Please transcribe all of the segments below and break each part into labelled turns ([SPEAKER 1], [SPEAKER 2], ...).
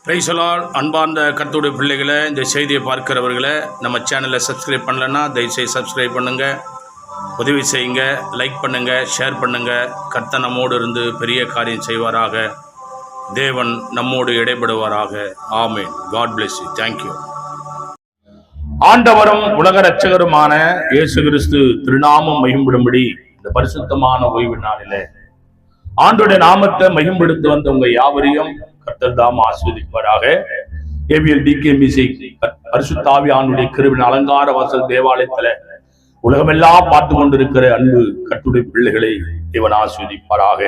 [SPEAKER 1] Praise the Lord. அன்பார்ந்த கர்த்தருடைய பிள்ளைகளை, இந்த செய்தியை பார்க்கிறவர்களை, நம்ம சேனலை சப்ஸ்கிரைப் பண்ணலைன்னா தயவுசெய்து சப்ஸ்கிரைப் பண்ணுங்கள், உதவி செய்யுங்க, லைக் பண்ணுங்கள், ஷேர் பண்ணுங்கள். கர்த்தர் நம்மோடு இருந்து பெரிய காரியம் செய்வாராக. தேவன் நம்மோடு இடைபடுவாராக. ஆமென். God bless you. தேங்க்யூ. ஆண்டவரும் உலக இரட்சகருமான இயேசு கிறிஸ்து திருநாமம் மகிம்படும்படி இந்த பரிசுத்தமான ஓய்வு நாளிலே ஆண்டோடைய நாமத்தை மகிம்படுத்த வந்த உங்க யாவரையும் கர்த்தர் தாம் ஆசீர்வதிப்பாராக. ஏவிஎல் டிகேமிசி பரிசுத்த ஆவியானுடைய கிருபையின் அலங்கார வாசல் தேவாலயத்துல உலகமெல்லாம் பார்த்து கொண்டிருக்கிற அன்பு கர்த்தருடைய பிள்ளைகளை தேவன் ஆசீர்வதிப்பாராக.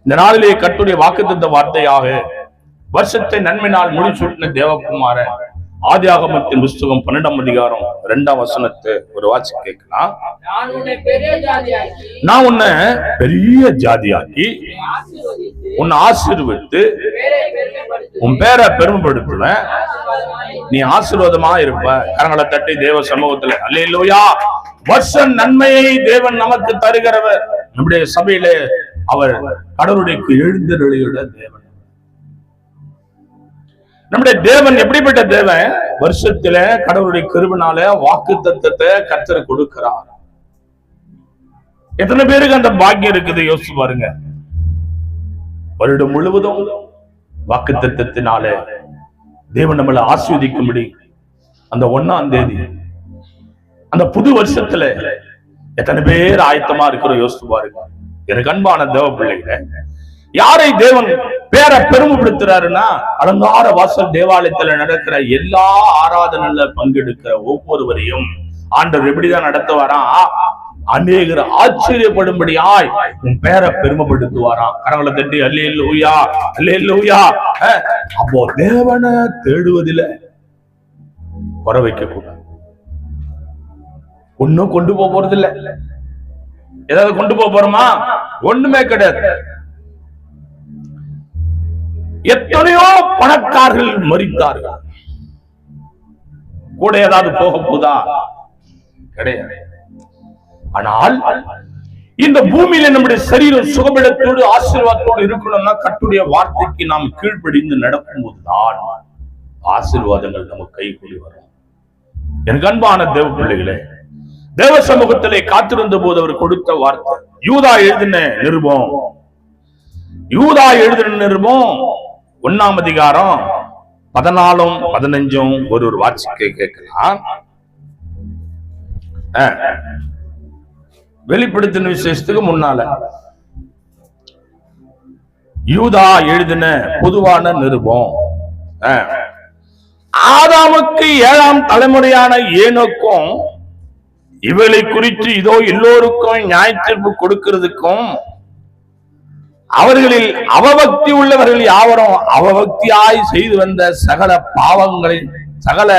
[SPEAKER 1] இந்த நாளிலே கர்த்தருடைய வாக்குத்தத்த வார்த்தையாக வருஷத்தை நன்மை நாள் முடிசூட்டின தேவகுமார ஆதியாகமத்தின் புஸ்தகம் 12ஆம் அதிகாரம் 2ஆம் வசனத்தை ஒரு வாசி கேட்கலாம். நான் உன்னை பெரிய ஜாதியாக்கி உன்னை ஆசீர்வதித்து உன் பேரை பெருமைப்படுத்துவேன், நீ ஆசீர்வாதமா இருப்ப. கரங்களை தட்டி தேவ சமூகத்துல அல்லேலூயா. வருஷ நன்மையை தேவன் நமக்கு தருகிறவர். நம்முடைய சபையிலே அவர் கடவுளுடைய எழுந்தருளியுள்ள தேவன். நம்முடைய தேவன் எப்படிப்பட்ட தேவன்? வருஷத்துல கடவுளுடைய கிருபையினால வாக்கு தத்தத்தை கர்த்தர் கொடுக்கிறார். எத்தனை பேருக்கு அந்த பாக்கியம் இருக்குது யோசிச்சு பாருங்க. வருடம் முழுவதும் வாக்கு தத்தத்தினால தேவன் நம்மளை ஆசீர்வதிக்கும்படி அந்த 1ஆம் தேதி அந்த புது வருஷத்துல எத்தனை பேர் ஆயத்தமா இருக்கிறோம் யோசிச்சு பாருங்க. எனக்கு அன்பான தேவ பிள்ளைகளை, யாரை தேவன் பேரை பெருமைப்படுத்துறாருன்னா, அலங்கார வாசல் தேவாலயத்துல நடக்கிற எல்லா ஆராதனையில பங்கெடுக்கிற ஒவ்வொருவரையும் ஆண்டவர் எப்படிதான் நடத்துவாராம்? அநேகர் ஆச்சரியப்படும்படியாய் உன் பேரை பெருமைப்படுத்துவாராம். கரங்களை தட்டி அல்லேலூயா அல்லேலூயா. அப்போ தேவனை தேடுவதில குறை வைக்க கூடாது. ஒன்னும் கொண்டு போறது இல்ல. ஏதாவது கொண்டு போறோமா? ஒண்ணுமே கிடையாது. எத்தனையோ பணக்காரர்கள் மரித்தார்கள், கூட ஏதாவது போக போதா? கிடையாது. ஆனால் இந்த பூமியில நம்முடைய சரீரம் சுகபலத்தோடு ஆசீர்வாதத்தோடு இருக்கணும்னா கர்த்தருடைய வார்த்தைக்கு நாம் கீழ்ப்படிந்து நடக்கும் போதுதான் ஆசீர்வாதங்கள் நமக்கு கைகூடி வரும். எனக்கு அன்பான தேவ பிள்ளைகளே, தேவ சமூகத்திலே காத்திருந்த போது அவர் கொடுத்த வார்த்தை யூதா எழுதின நிருபம் 1ஆம் அதிகாரம் 14, 15 ஒரு வாட்சிக்கை கேட்கலாம். வெளிப்படுத்தின விசேஷத்துக்கு முன்னால யூதா எழுதின பொதுவான நிருபம். ஆதாமுக்கு 7ஆம் தலைமுறையான ஏனோக்கும் இவளை குறித்து இதோ எல்லோருக்கும் நியாயத்தீர்ப்பு கொடுக்கிறதுக்கும் அவர்களில் அவபக்தி உள்ளவர்கள் யாவரும் அவபக்தியாய் செய்து வந்த சகல பாவங்களின் சகல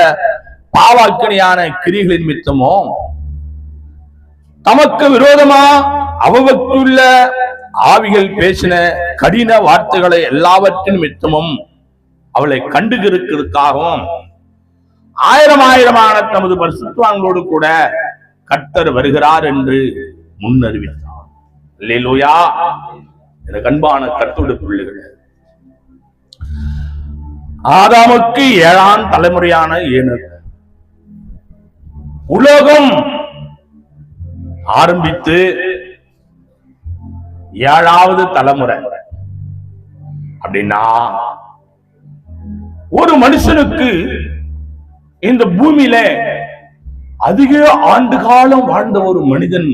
[SPEAKER 1] பாவாக்கினியான கிரிகளின் நிமித்தமோ தமக்கு விரோதமா அவபக்தியுள்ள ஆவிகள் பேசின கடின வார்த்தைகளை எல்லாவற்றின் நிமித்தமும் அவளை கண்டுகிறதுக்காகவும் ஆயிரமான தமது பரிசுத்தவான்களோடு கூட கர்த்தர் வருகிறார் என்று முன்னறிவித்தார். அல்லேலூயா. எனக்கு அன்பான கர்த்தருடைய பிள்ளைகளே, ஆதாமுக்கு 7ஆம் தலைமுறையான ஏனோக்கு உலகம் ஆரம்பித்து 7வது தலைமுறை அப்படின்னா ஒரு மனுஷனுக்கு இந்த பூமியில அதிக ஆண்டு காலம் வாழ்ந்த ஒரு மனிதன்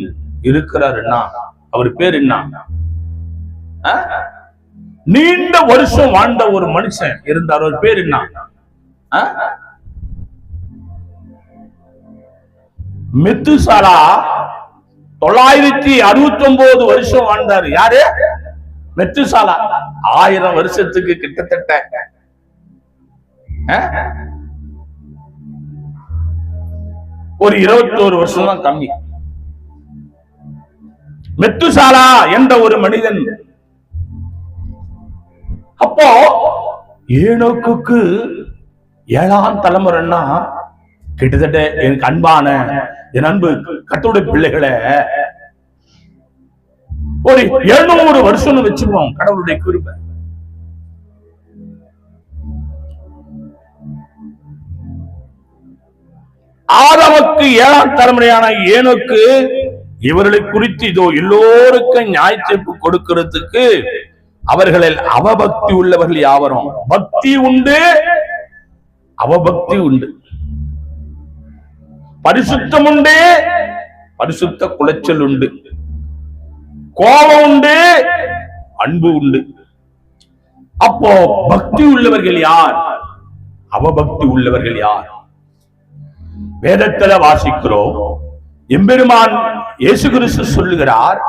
[SPEAKER 1] இருக்கிறாருன்னா அவர் பேர் என்ன? நீண்ட வருஷம் வாழ்ந்த ஒரு மனுஷன் இருந்தார், ஒரு பேர் என்ன? மெத்துசாலா 969 வருஷம் வாழ்ந்தாரு. யாரு? மெத்துசாலா. 1000 வருஷத்துக்கு கிட்டத்தட்ட ஒரு 21 வருஷம் தான் கம்மி. மெத்துசாலா என்ற ஒரு மனிதன். அப்போ ஏனோக்குக்கு 7ஆம் தலைமுறைன்னா கிட்டத்தட்ட எனக்கு அன்பான என் அன்பு கர்த்தருடைய பிள்ளைகளை ஒரு 700 வருஷம் வச்சுப்போம். கடவுளுடைய கிருபை ஆதாமுக்கு 7ஆம் தலைமுறையான ஏனோக்கு இவர்களை குறித்து இதோ எல்லோருக்கும் நியாய தீர்ப்பு கொடுக்கிறதுக்கு அவர்களில் அவபக்தி உள்ளவர்கள் யாவரும். பக்தி உண்டு, அவபக்தி உண்டு. பரிசுத்தம் உண்டு, பரிசுத்த குலைச்சல் உண்டு. கோபம் உண்டு, அன்பு உண்டு. அப்போ பக்தி உள்ளவர்கள் யார், அவபக்தி உள்ளவர்கள் யார்? வேதத்துல வாசிக்கிறோம், எம்பெருமான் இயேசு கிறிஸ்து சொல்லுகிறார்,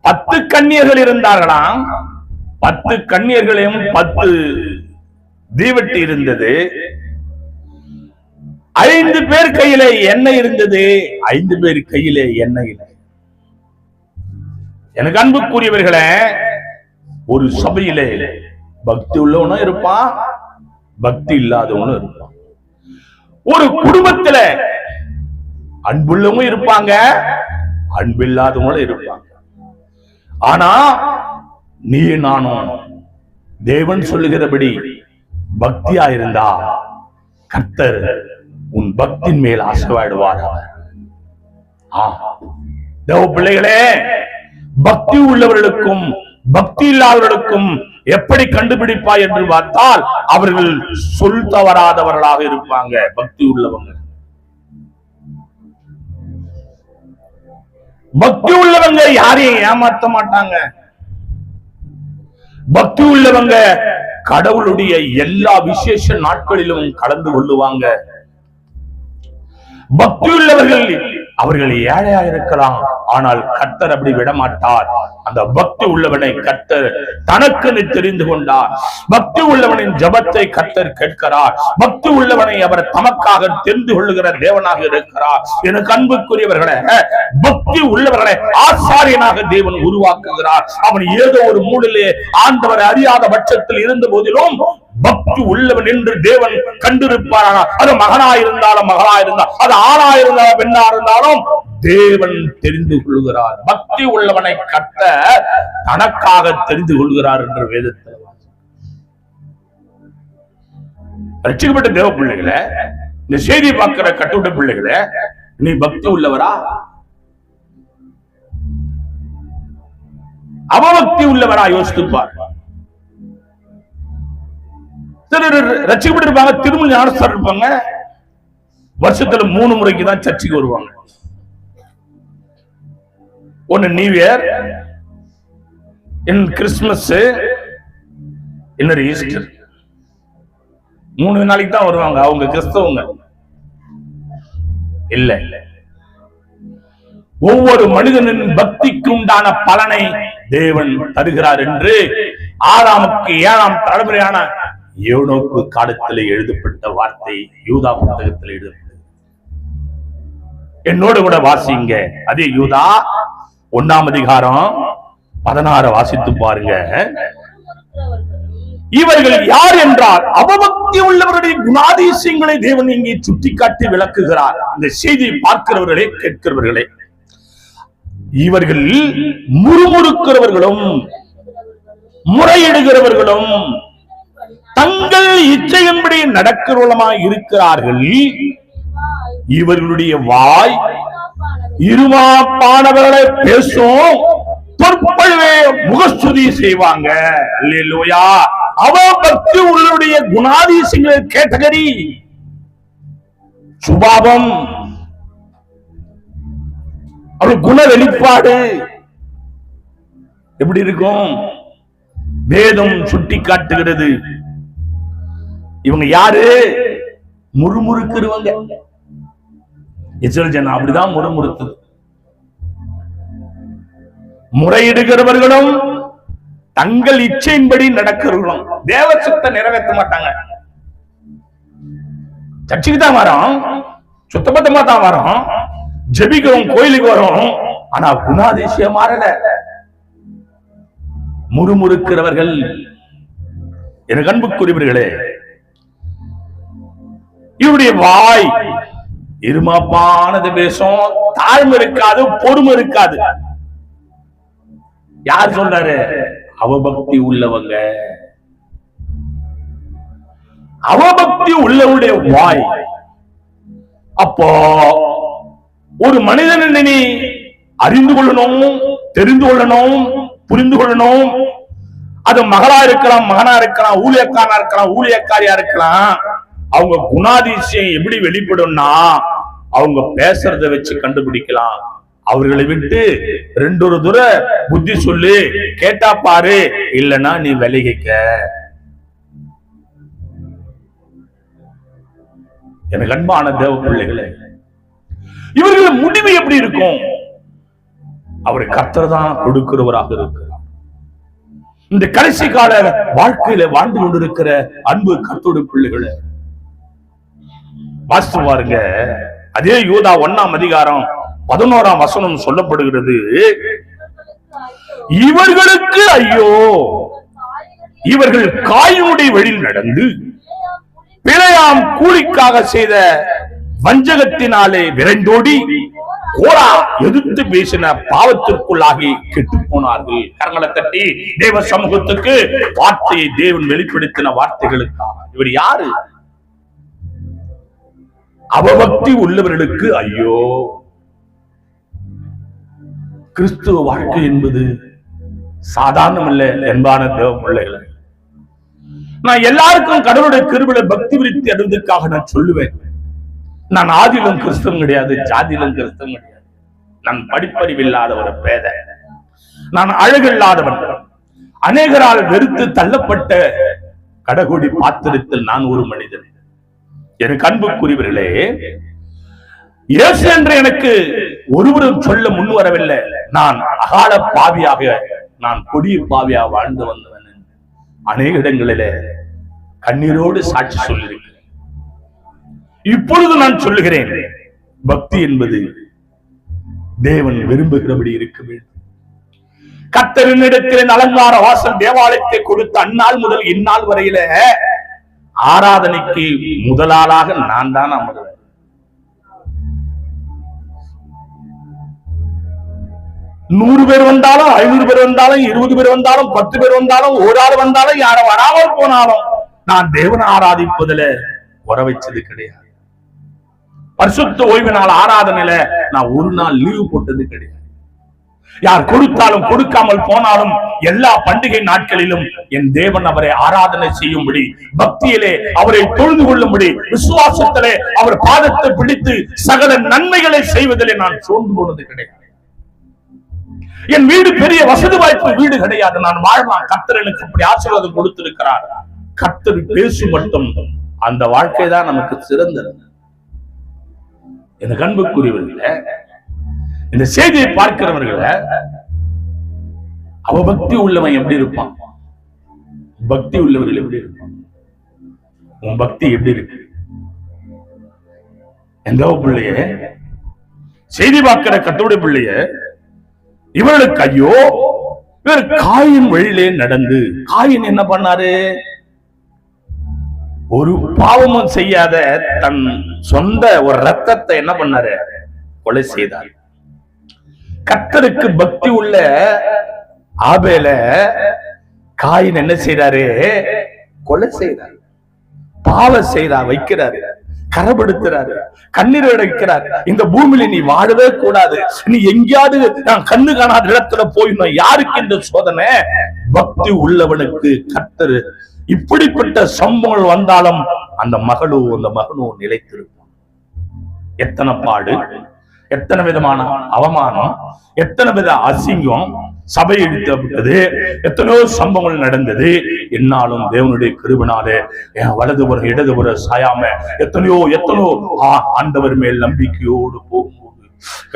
[SPEAKER 1] 10 கன்னியர்கள் இருந்தார்களாம். 10 கன்னியர்களையும் 10 தீவட்டி இருந்தது. 5 பேர் கையில எண்ணெய் இருந்தது, 5 பேர் கையில எண்ணெய் இல்லை. எனக்கு அன்புக்குரியவர்களே, ஒரு சபையிலே பக்தி உள்ளவனும் இருப்பான், பக்தி இல்லாதவனும் இருப்பான். ஒரு குடும்பத்துல அன்புள்ளவங்க இருப்பாங்க, அன்பில்லாதவங்களும் இருப்பாங்க. ஆனா நீ நானும் தேவன் சொல்லுகிறபடி பக்தியா இருந்தா கர்த்தர் உன் பக்தியின் மேல் ஆசைவாடுவார். தேவ பிள்ளைகளே, பக்தி உள்ளவர்களுக்கும் பக்தி இல்லாதவர்களுக்கும் எப்படி கண்டுபிடிப்பா என்று பார்த்தால் அவர்கள் சொல் தவறாதவர்களாக இருப்பாங்க. பக்தி உள்ளவங்க, பக்தி உள்ளவங்க யாரையும் ஏமாத்த மாட்டாங்க. பக்தி உள்ளவங்க கடவுளுடைய எல்லா விசேஷ நாட்களிலும் கலந்து கொள்ளுவாங்க. பக்தி உள்ளவர்கள் அவர்கள் ஏழையா இருக்கலாம், ஆனால் கர்த்தர் அப்படி விடமாட்டார். அந்த பக்தி உள்ளவனை கர்த்தர் தனக்கு தெரிந்து கொண்டார். பக்தி உள்ளவனின் ஜபத்தை கர்த்தர் கேட்கிறார். பக்தி உள்ளவனை அவர் தமக்காக தெரிந்து கொள்ளுகிற தேவனாக இருக்கிறார். எனக்கு அன்புக்குரியவர்களே, பக்தி உள்ளவர்களை ஆசாரியனாக தேவன் உருவாக்குகிறார். அவன் ஏதோ ஒரு மூடிலே ஆண்டவர் அறியாத பட்சத்தில் இருந்த போதிலும் பக்தி உள்ளவன் என்று தேவன் கண்டிருப்பார். அது மகனாயிருந்தாலும் மகளாயிருந்தாலும், அது ஆணாயிருந்தாலும் பெண்ணா இருந்தாலும் தேவன் தெரிந்து கொள்கிறார். பக்தி உள்ளவனை கட்ட தனக்காக தெரிந்து கொள்கிறார் என்று வேதத்தில். ரட்சிக்கப்பட்ட தேவ பிள்ளைகளை, இந்த செய்தி பார்க்கிற கட்டுவிட்ட பிள்ளைகளை, நீ பக்தி உள்ளவரா, அவபக்தி உள்ளவரா யோசித்துப்பார். ரட்சிக்கப்பட்டு இருப்பாங்க, திருமண ஞானஸ்தானம் இருப்பாங்க, வருஷத்துல 3 முறைக்கு தான் சர்ச்சுக்கு வருவாங்க. ஒன்னு நியூ இயர், இன்னொரு கிறிஸ்துமஸ், இன்னொரு ஈஸ்டர். 3 நாளைக்கு தான் வருவாங்க. அவங்க கிறிஸ்தவங்க இல்ல. ஒவ்வொரு மனிதனின் பக்திக்கு உண்டான பலனை தேவன் தருகிறார் என்று ஆதாமுக்கு 7ஆம் தலைமுறையான ஏனோக்கு காலத்தில் எழுதப்பட்ட வார்த்தை யூதா புத்தகத்தில் எழுதப்பட்டது. என்னோடு கூட வாசிங்க. அதே யூதா 1ஆம் அதிகாரம் 16 வாசித்து பாருங்க. இவர்கள் யார் என்றால் அவபக்தி உள்ளவருடைய குணாதிசயங்களை தேவன் இங்கே சுட்டிக்காட்டி விளக்குகிறார். இந்த செய்தியை பார்க்கிறவர்களே, கேட்கிறவர்களே, இவர்கள் முறுமுறுக்கிறவர்களும் முறையிடுகிறவர்களும் தங்கள் இச்சையின்படி நடக்கிறவர்களுமாய் இருக்கிறார்கள். இவர்களுடைய வாய் இருமாப்பானவர்களை பேசும், பொற்பழுவே முகஸ்துதி செய்வாங்க. அல்லேலூயா. அவபக்தி உள்ளவருடைய குணாதிசயங்கள் கேட்டகரி சுபாவம், அவள் குண வெளிப்பாடு எப்படி இருக்கும்? வேதம் சுட்டி காட்டுகிறது. இவங்க யாரு? முறுமுறுக்கிறவங்க. இஸ்ரவேல் ஜனம் அப்படிதான் முறுமுறுத்தது. முறையிடுகிறவர்களும் தங்கள் இச்சையின்படி நடக்கிறவர்களும் தேவ சித்தத்தை நிறைவேற்ற மாட்டாங்க. சர்ச்சுக்கு தான் வரோம், சுத்தபத்தமா தான் வரோம், ஜெபிக்கிறோம், கோயிலுக்கு வரோம், ஆனா குணாதிசயம் மாறல. முறுமுறுக்கிறவர்கள். எனக்கு அன்புக்குரியவர்களே, இவருடைய வாய் இருமாப்பானது பேசும், தாழ்மை இருக்காது, பொறுமை இருக்காது. யார் சொல்றாரு? அவபக்தி உள்ளவங்க. அவபக்தி உள்ளவருடைய வாய், அப்போ ஒரு மனிதனை நீ அறிந்து கொள்ளணும், தெரிந்து கொள்ளணும், புரிந்து கொள்ளணும். அது மகளா இருக்கலாம், மகனா இருக்கலாம், ஊழியக்காரனா இருக்கலாம், ஊழியக்காரியா இருக்கலாம். அவங்க குணாதிசயம் எப்படி வெளிப்படும்னா அவங்க பேசுறத வச்சு கண்டுபிடிக்கலாம். அவர்களை விட்டு ரெண்டொரு துற புத்தி சொல்லி கேட்டா பாரு, இல்லைன்னா நீ விலகிக்க. எனக்கு அன்பான தேவ பிள்ளைகளே, இவர்கள் முடிவு எப்படி இருக்கும்? அவரை கர்த்தர் தான் கொடுக்கிறவராக இருக்கிறார். இந்த கடைசி கால வாழ்க்கையில வாழ்ந்து கொண்டிருக்கிற அன்பு கர்த்தருடைய பிள்ளைகளே, வாசித்து பாருங்க. அதே யூதா 1ஆம் அதிகாரம் 11ஆம் வசனம் சொல்லப்படுகிறது. இவர்களுக்கு ஐயோ, இவர்கள் காயினுடைய வழியில் நடந்து பிழையாம் கூலிக்காக செய்த வஞ்சகத்தினாலே விரைந்தோடி கோரா எதிர்த்து பேசின பாவத்திற்குள்ளாகி கெட்டு போனார்கள். கரங்களை தட்டி தேவ சமூகத்துக்கு வார்த்தையை தேவன் வெளிப்படுத்தின வார்த்தைகளுக்காக. இவர் யாரு? அவபக்தி உள்ளவர்களுக்கு ஐயோ. கிறிஸ்துவ வாழ்க்கை என்பது சாதாரணமல்ல என்பான தேவ பிள்ளைகளை. நான் எல்லாருக்கும் கடவுளுடைய கிருபையில பக்தி விருத்தி அடைவதற்காக நான் சொல்லுவேன். நான் ஆதிலும் கிறிஸ்தவம் கிடையாது, ஜாதியிலும் கிறிஸ்தவம் கிடையாது. நான் படிப்பறிவில்லாத ஒரு பேத, நான் அழகில்லாதவன், அநேகரால் வெறுத்து தள்ளப்பட்ட கடகோடி பாத்திரத்தில் நான் ஒரு மனிதன். எனக்கு அன்புக்குரியவர்களே, இயேசு என்று எனக்கு ஒருவரும் சொல்ல முன் வரவில்லை. நான் அகால பாவியாக, நான் கொடிய பாவியாக வாழ்ந்து வந்தவன். அநேக இடங்களிலே கண்ணீரோடு சாட்சி சொல்லியிருக்கிறேன். இப்பொழுது நான் சொல்லுகிறேன், பக்தி என்பது தேவன் விரும்புகிறபடி இருக்க வேண்டும். கர்த்தரினிடத்தில் அலங்கார வாசல் தேவாலயத்தை கொடுத்த அந்நாள் முதல் இந்நாள் வரையில ஆராதனைக்கு முதலாளாக நான் தான் அமர்வேன். நூறு பேர் வந்தாலும், 500 பேர் வந்தாலும், 20 பேர் வந்தாலும், 10 பேர் வந்தாலும், ஒரு ஆள் வந்தாலும், யாரும் வராமல் போனாலும் நான் தேவனை ஆராதிப்பதில் குறை வச்சது கிடையாது. பரிசுத்த ஓய்வு நாள் ஆராதனையில நான் ஒரு நாள் லீவு போட்டது கிடையாது. யார் கொடுத்தாலும் கொடுக்காமல் போனாலும் எல்லா பண்டிகை நாட்களிலும் என் தேவன் அவரை ஆராதனை செய்யும்படி, பக்தியிலே அவரை தொழுது கொள்ளும்படி, விசுவாசத்திலே அவர் பாதத்தை பிடித்து சகல நன்மைகளை செய்வதிலே நான் சோர்ந்து போனது கிடையாது. என் வீடு பெரிய வசதி வாய்ப்பு வீடு கிடையாது. நான் வாழ்வான். கர்த்தர் எனக்கு அப்படி ஆசீர்வாதம் கொடுத்திருக்கிறார். கர்த்தர் பேசு மட்டும் அந்த வாழ்க்கை தான் நமக்கு சிறந்தது. எனக்கு அன்புக்குரியவர்கள, இந்த செய்தியை பார்க்கிறவர்கள, அவ பக்தி உள்ளவன் எப்படி இருப்பான்? பக்தி உள்ளவர்கள் எப்படி இருப்பான்? உன் பக்தி எப்படி இருக்கு? எந்த பிள்ளைய செய்தி பார்க்கிற கர்த்தருடைய பிள்ளைய, இவர்களுக்கு ஐயோ, இவர் காயின் வழியிலே நடந்து, காயின் என்ன பண்ணாரு? ஒரு பாவமும் செய்யாத தன் சொந்த ஒரு ரத்தத்தை என்ன பண்ணாரு? கொலை செய்தார். கர்த்தருக்கு பக்தி உள்ள ஆபேல காயின் என்ன செய்யறாரு? கொலை செய்தார், பாவம் செய்தார், வைக்கிறாரு, கரப்படுத்துறாரு, கண்ணீர் அடைக்கிறார். இந்த பூமியில நீ வாழவே கூடாது, நீ எங்கேயாவது நான் கண்ணு காணாத இடத்துல போயிடணும். யாருக்கு இந்த சோதனை? பக்தி உள்ளவனுக்கு கர்த்தர் இப்படிப்பட்ட சம்பவங்கள் வந்தாலும் அந்த மகளும் அந்த மகனும் நிலைத்திருப்பான். எத்தனை பாடு, எத்தனை விதமான அவமானம், எத்தனை வித அசிங்கம் சபை இழுத்தப்பட்டது, எத்தனையோ சம்பவங்கள் நடந்தது. என்னாலும் தேவனுடைய கிருபையினாலே என் வலதுபுறம் இடதுபுறம் சாயாம எத்தனையோ ஆண்டவர் மேல் நம்பிக்கையோடு போகும்போது,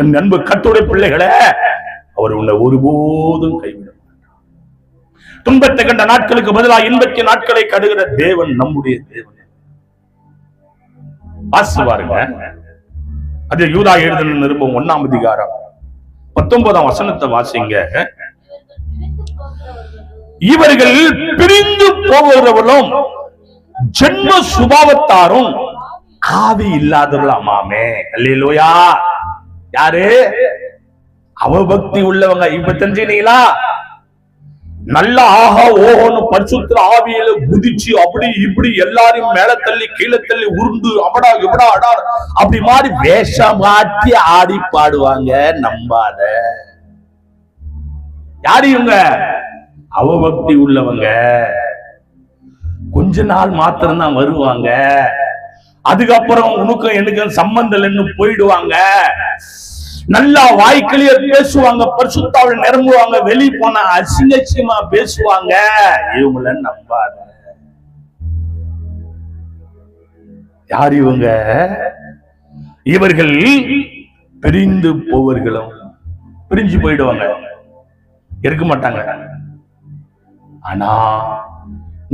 [SPEAKER 1] என் அன்பு கர்த்தருடைய பிள்ளைகளே, அவர் உன்னை ஒருபோதும் கைவிட மாட்டார். துன்பத்தை கண்ட நாட்களுக்கு பதிலாக இன்பத்திய நாட்களை கடுகிற தேவன் நம்முடைய தேவன். வாசிவாருங்க. அது யூதா எழுதின நிருபம் 1ஆம் அதிகாரம் 19ஆம் வசனத்தை வாசிங்க. இவர்கள் பிரிந்து போகிறவர்களும் ஜென்ம சுபாவத்தாரும் ஆவி இல்லாதவர்களாமே. அல்லேலூயா. யாரு? அவபக்தி உள்ளவங்க. இப்ப தெரிஞ்சுனீங்களா? நல்ல ஆஹா ஓஹோன்னு பரிசுத்த ஆவியில குதிச்சு அப்படி இப்படி எல்லாரையும் மேல தள்ளி கீழே தள்ளி உருண்டு அபடா இப்படா அடா அப்படி மாதிரி வேஷம் மாற்றி ஆடி பாடுவாங்க. நம்பாத. யாரு இவங்க? அவபக்தி உள்ளவங்க. கொஞ்ச நாள் மாத்திரம்தான் வருவாங்க, அதுக்கப்புறம் உனக்கும் எனக்கும் சம்பந்தம் இல்லைன்னு போயிடுவாங்க. நல்லா வாய்க்கிலேயே பேசுவாங்க, பரிசுத்தாவில் நிரம்புவாங்க, வெளியே போனா அசிங்கமா பேசுவாங்க. இவங்கள நம்பாத. யார் இவங்க? இவர்கள் பிரிந்து போவர்களும். பிரிஞ்சு போயிடுவாங்க, இருக்க மாட்டாங்க. ஆனா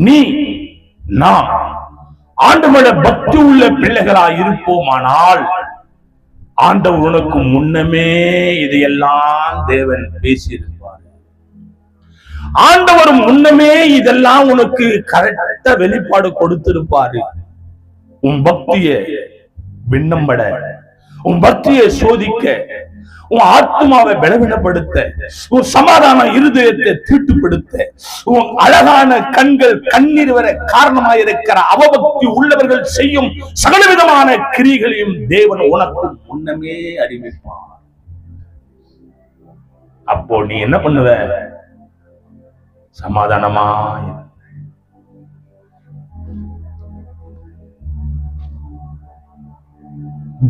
[SPEAKER 1] நீ நான் ஆண்டவருடைய பக்தி உள்ள பிள்ளைகளா இருப்போமானால் ஆண்டவர் உனக்கு முன்னமே இதையெல்லாம் தேவன் பேசியிருப்பார். ஆண்டவர் முன்னமே இதெல்லாம் உனக்கு கரெக்டா வெளிப்பாடு கொடுத்திருப்பாரு. உன் பக்தியை விண்ணம்பட, உன் பக்தியை சோதிக்க, உன் ஆத்மாவை பலவீனப்படுத்த, உன் சமாதான இருதயத்தை தீட்டுப்படுத்த, உன் அழகான கண்கள் கண்ணீர் வர காரணமாயிருக்கிற அவபக்தி உள்ளவர்கள் செய்யும் சகலவிதமான கிரியைகளையும் தேவன் உனக்கு முன்னமே அறிவிப்பார். அப்போ நீ என்ன பண்ணுவ? சமாதானமா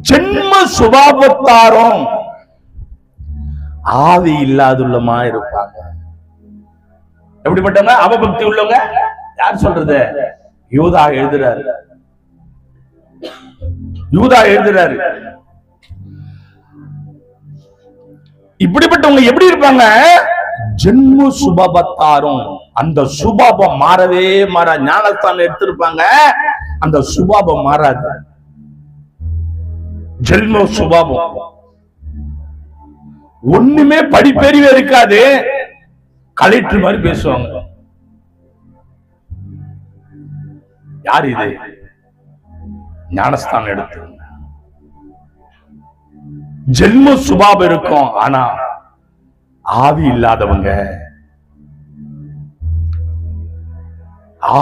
[SPEAKER 1] ஜென்ம சுபாவத்தாரும் ஆவி இல்லாதுள்ளமா இருப்பாங்க. எப்படிப்பட்டவங்க? அவபக்தி உள்ளவங்க. யார் சொல்றது? யூதா எழுதுறாரு. இப்படிப்பட்டவங்க எப்படி இருப்பாங்க? ஜென்ம சுபாவத்தாரும். அந்த சுபாவம் மாறவே மாறாது. ஞானஸ்தானம் எடுத்திருப்பாங்க, அந்த சுபாவம் மாறாது. ஜென்ம சுபாவம் ஒண்ணுமே படிப்பெறிவே இருக்காது, கலெக்டர் மாதிரி பேசுவாங்க. யார் இது? ஞானஸ்தானம் எடுத்து ஜென்ம சுபாவம் இருக்கும், ஆனா ஆவி இல்லாதவங்க.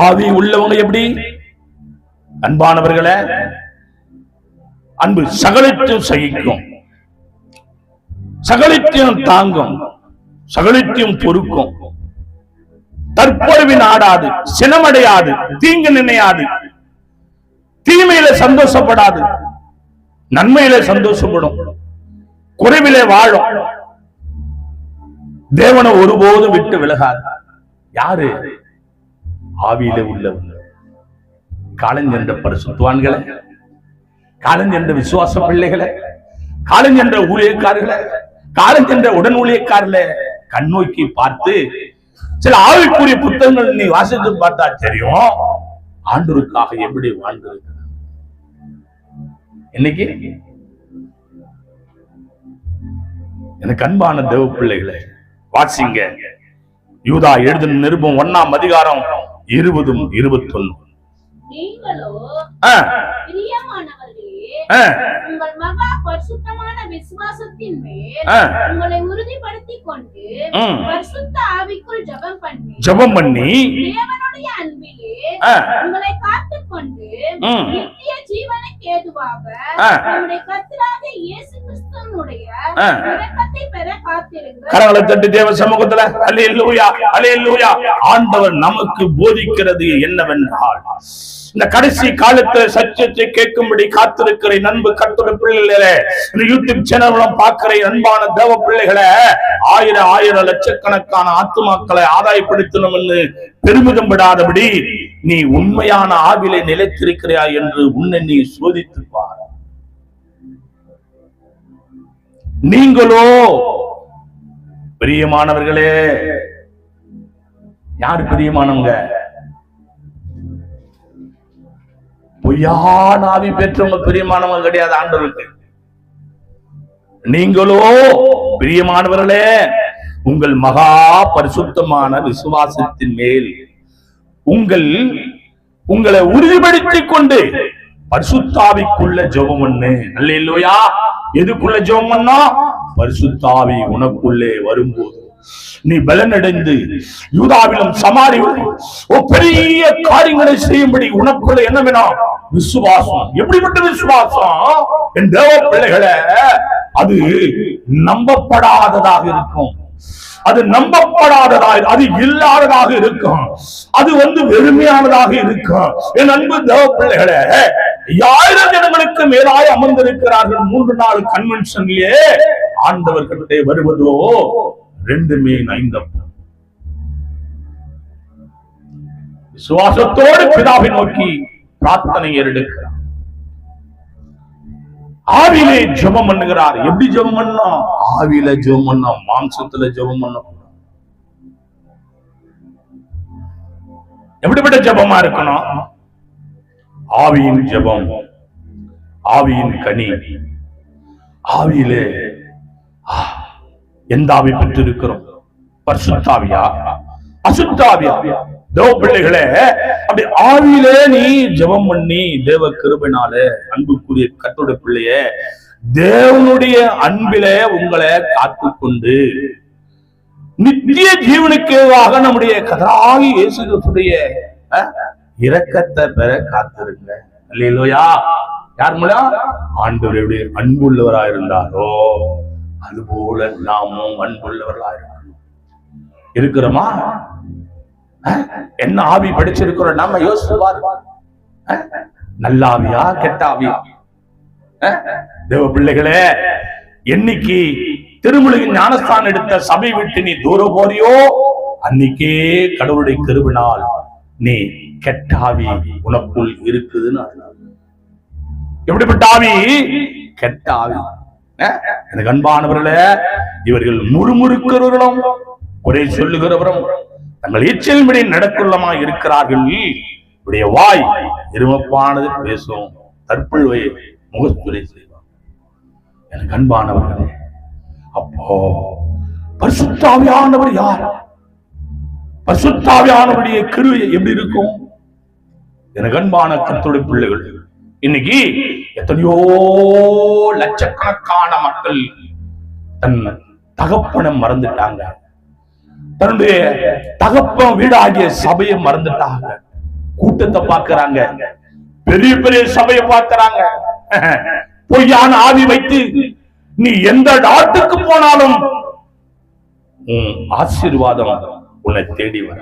[SPEAKER 1] ஆவி உள்ளவங்க எப்படி? அன்பானவர்களே, அன்பு சகலத்தையும் சகிக்கும், சகலத்தையும் தாங்கும், சகலத்தையும் பொறுக்கும், தற்பொழுவின் ஆடாது, சினமடையாது, தீங்கு நினையாது, தீமையில சந்தோஷப்படாது, நன்மையில சந்தோஷப்படும், குறைவிலே வாழும், தேவனை ஒருபோதும் விட்டு விலகாது. யாரு? ஆவியிலே உள்ளவங்க. காலஞ்சென்ற பரிசுத்தவான்களை, காலஞ்சென்ற விசுவாச பிள்ளைகளை, காலஞ்சென்ற ஊழியக்காரர்களை, காலஞ்சென்ற உடன் ஊழியக்காரர்களை கண்ணோக்கி பார்த்து சில ஆவிக்குரிய புத்தகங்கள் நீ வாசித்து பார்த்தா தெரியும் ஆண்டவருக்காக எப்படி வாழ்ந்திருக்க. இன்னைக்கு எனக்கு அன்பான தேவ பிள்ளைகளை வாசிங்க. யூதா எழுதின நிருபம் 1ஆம் அதிகாரம் 20-21.
[SPEAKER 2] நீங்களோ பிரியமானவர்களே, உங்கள் மகா பரிசுத்தமான விசுவாசத்தின் மேல் உங்களை உறுதிப்படுத்திக் கொண்டு பரிசுத்த ஆவிக்குள் ஜெபம் பண்ணி தேவனுடைய அன்பிலே உங்களை காத்துக் கொண்டு நித்திய ஜீவனுக்கு ஏதுவாக நம்முடைய கர்த்தராகிய இயேசு கிறிஸ்துவினுடைய இரக்கத்தை பெற காத்திருங்கள். கரங்களை தட்டி தேவ சமூகத்துல அல்லேலூயா அல்லேலூயா. ஆண்டவர் நமக்கு போதிக்கிறது என்னவென்றால், இந்த கடைசி காலத்துல சத்தியத்தை கேட்கும்படி காத்திருக்கிற நண்பு கர்த்தருடைய பிள்ளைகளே, இந்த யூடியூப் சேனல் பார்க்கிற அன்பான தேவ பிள்ளைகளை, ஆயிரம் லட்சக்கணக்கான ஆத்துமாக்களை ஆதாயப்படுத்தணும் என்று பெருமிதம் விடாதபடி நீ உண்மையான ஆவிலை நிலைத்திருக்கிறாயா என்று உன்னை நீ சோதித்து பார். நீங்களோ பிரியமானவர்களே, யார் பிரியமானவங்க? பொய்யான ஆவி பெற்றவங்க பிரியமானவங்க கிடையாது ஆண்டவருக்கு. நீங்களோ பிரியமானவர்களே, உங்கள் மகா பரிசுத்தமான விசுவாசத்தின் மேல் உங்களை உறுதிப்படுத்திக் கொண்டு பரிசுத்தாவிக்குள்ள ஜெபம் பண்ணு. அல்லேலூயா. எதுக்குள்ள ஜெபம் பண்ணா? பரிசுத்தாவி உனக்குள்ளே வரும்போது
[SPEAKER 1] நீ பலனடைந்து யூதாவிலும் சமாரியிலும் பெரிய காரியங்களை செய்யும்படி உனக்குள்ள என்ன வேணும்? விசுவாசம். எப்படிப்பட்ட விசுவாசம்? என் தேவ பிள்ளைகளை, அது நம்பப்படாததாக இருக்கும், அது நம்பப்படாததாக, அது இல்லாததாக இருக்கும், அது வெறுமையானதாக இருக்கும். என் அன்பு தேவ பிள்ளைகளே, 1000 ஜனங்களுக்கு மேலாய் அமர்ந்திருக்கிறார்கள் 3 நாள் கன்வென்ஷன்லயே. ஆண்டவர் கிட்டே வருவதோ 2 மீன் 5 அப்பம். விசுவாசத்தோடு பிதாவை நோக்கி பிரார்த்தனை ஏறெடுக்கிறார். ஆவியிலே ஜெபம் பண்ணுகிறார். எப்படி ஜெபம் பண்ணணும்? ஆவியில ஜெபம் பண்ணணும், மாம்சத்துல ஜெபம் பண்ணணும். எப்படிப்பட்ட ஜெபமா இருக்கணும்? ஆவியின் ஜெபம், ஆவியின் கனி. ஆவியிலே எந்த ஆவி பெற்று இருக்கிறோம்? பரிசுத்தாவியா, அசுத்தாவியா? தேவ பிள்ளைகளே, அப்படி ஆவியிலே நீ ஜெபம் பண்ணி தேவ கிருபையினாலே, அன்புக்குரிய கர்த்தருடைய பிள்ளையே, தேவனுடைய அன்பிலே உங்களை காத்துக்கொண்டு நித்திய ஜீவனுக்கேவாக நம்முடைய கர்த்தராகிய இயேசு கிறிஸ்துவினுடைய இரக்கத்தை பெற காத்திருங்க. அல்லேலூயா. யார் மூலம்? ஆண்டவருடைய அன்புள்ளவராக இருந்தாரோ அதுபோல நாமும் அன்புள்ளவர்களாக இருக்கிறோமா? என்ன ஆவி படிச்சிருக்கிறோம் நாம யோசிச்சு பாருங்க. நல்ல ஆவியா, கெட்ட ஆவியா? தேவ பிள்ளைகளே, என்னைக்கு திருமுழுகின் ஞானஸ்தானம் எடுத்த சபை விட்டு நீ தூரம் போறியோ அன்னைக்கே கடவுளுடைய கிருபையினால் நீ கெட்ட ஆவி உனக்குள் இருக்குதுன்னு. எப்படிப்பட்ட ஆவி? கெட்ட ஆவி. எனக்கு அன்பானவர்களே, இவர்கள் முறுமுறுக்கிறவர்களும் குறை சொல்லுகிறவரும் தங்கள் இச்சையின்படி நடக்குள்ளமா இருக்கிறார்கள். இவருடைய வாய் இருமப்பானது பேசும், தற்புழுவை முகத்துரை செய்வார். எனக்கு அன்பானவர்களே, அப்போ பரிசுத்தாவியானவர் யார்? பரிசுத்தாவியானவருடைய கிருபை எப்படி இருக்கும்? எனக்கு அன்பான கர்த்தருடைய பிள்ளைகள், இன்னைக்கு எத்தனையோ லட்சக்கணக்கான மக்கள் தன் தகப்பனை மறந்துட்டாங்க, தன்னுடைய தகப்பன் வீடாகிய சபையை மறந்துட்டாங்க. கூட்டத்தை பார்க்கிறாங்க, பெரிய பெரிய சபையை பார்க்கிறாங்க. பொய்யான ஆவி வைத்து நீ எந்த நாட்டுக்கு போனாலும் ஆசீர்வாதம் உன்னை தேடி வர.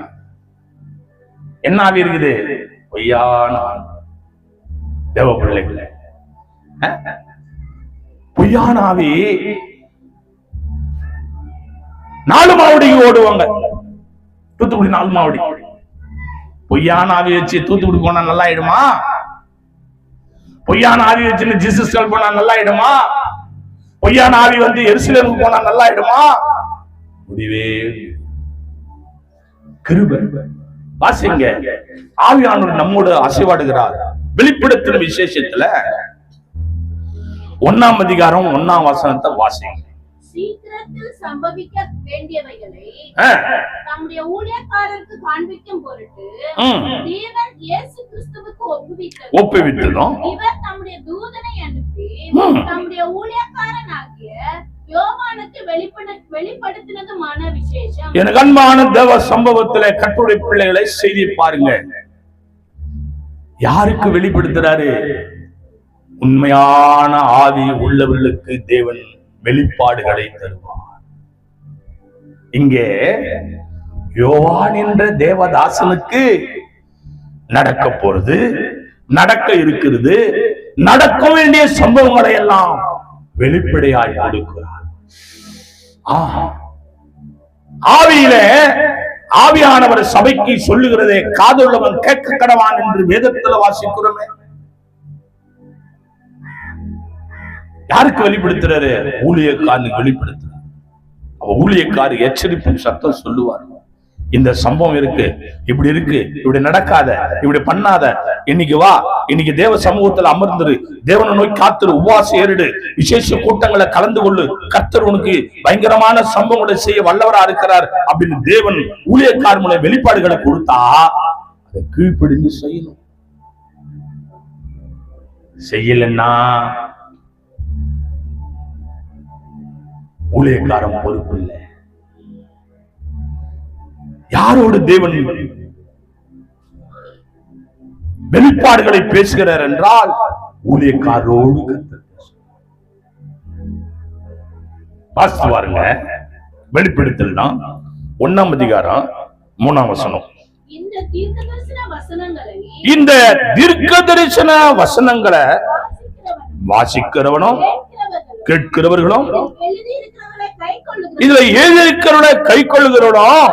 [SPEAKER 1] என்ன ஆவி இருக்குது? பொய்யான தேவ பிள்ளைகளே, பொய்யான ஆவி. 4 மாவடிக்கு ஓடுவாங்க. தூத்துக்குடி 4 மாவடி. பொய்யான ஆவி வச்சு தூத்துக்குடி போனா நல்லா ஆயிடுமா? பொய்யான ஆவி வச்சு ஜீசஸ் கால் போனா நல்லா ஆயிடுமா? பொய்யான ஆவி எருசலேமுக்கு போனா நல்லா ஆயிடுமா? முடிவே. கிருபை வாசிங்க. ஆவியானவர் நம்மோடு அசைவாடுகிறார். வெளிப்படுத்தின விசேஷத்துல 1ஆம் அதிகாரம் 1ஆம் வசனத்தை வாசிங்க.
[SPEAKER 2] சீக்கிரத்தில் சம்பவிக்க வேண்டியவைகளை தம்முடைய ஊழியக்காரருக்கு காண்பிக்கும் பொருட்டு தேவன் இயேசு கிறிஸ்துவுக்கு ஒப்புவித்ததும் இவர் தம்முடைய தூதனை அனுப்பி தம்முடைய ஊழியக்காரனாகிய யோவானுக்கு வெளிப்படுத்தினதுமான விசேஷம்.
[SPEAKER 1] எனக்கு அன்பான தேவ சம்பவத்திலே கர்த்தருடைய பிள்ளைகளை செய்தி பாருங்க. யாருக்கு வெளிப்படுத்துறாரு? உண்மையான ஆவி உள்ளவர்களுக்கு தேவன் வெளிப்பாடுகளை தருவார். இங்கே யோவான் என்ற தேவதாசனுக்கு நடக்க போறது, நடக்க இருக்கிறது, நடக்க வேண்டிய சம்பவங்களை எல்லாம் வெளிப்படையாய் கொடுக்கிறார். ஆவியில ஆவியானவர் சபைக்கு சொல்லுகிறதே காதுள்ளவன் கேட்க கடவான் என்று வேதத்தில் வாசிக்கிறோமே. யாருக்கு வெளிப்படுத்துறாரு? ஊழியக்காரனுக்கு வெளிப்படுத்துறாரு. அவ ஊழியக்காரு எச்சரிப்பின் சத்தம் சொல்லுவார். இந்த சம்பவம் இருக்கு, இப்படி இருக்கு, இப்படி நடக்காத, இப்படி பண்ணாத, இன்னைக்கு வா, இன்னைக்கு தேவ சமூகத்துல அமர்ந்துரு, தேவனை நோக்கி காத்துரு, உபவாசம் ஏறிடு, விசேஷ கூட்டங்களை கலந்து கொள்ளு, கர்த்தர் உனக்கு பயங்கரமான சம்பவங்களை செய்ய வல்லவரா இருக்கிறார் அப்படின்னு தேவன் ஊழியக்கார மூலம் வெளிப்பாடுகளை கொடுத்தா அதை கீழ்ப்படிந்து செய்யணும். செய்யலன்னா ஊழியக்காரன் பொறுப்பு இல்லை. யாரோடு தேவன் வெளிப்பாடுகளை பேசுகிறார் என்றால் ஊழியக்காரோடு வாசித்து பாருங்க. வெளிப்படுத்தல் தான் 1ஆம் அதிகாரம் 3ஆம் வசனம். இந்த தீர்க்கதரிசன வசனங்களை வாசிக்கிறவனும் கேட்கிறவர்களும் இதுல எழுதியிருக்கிறவனை கை கொள்ளுகிறவனும்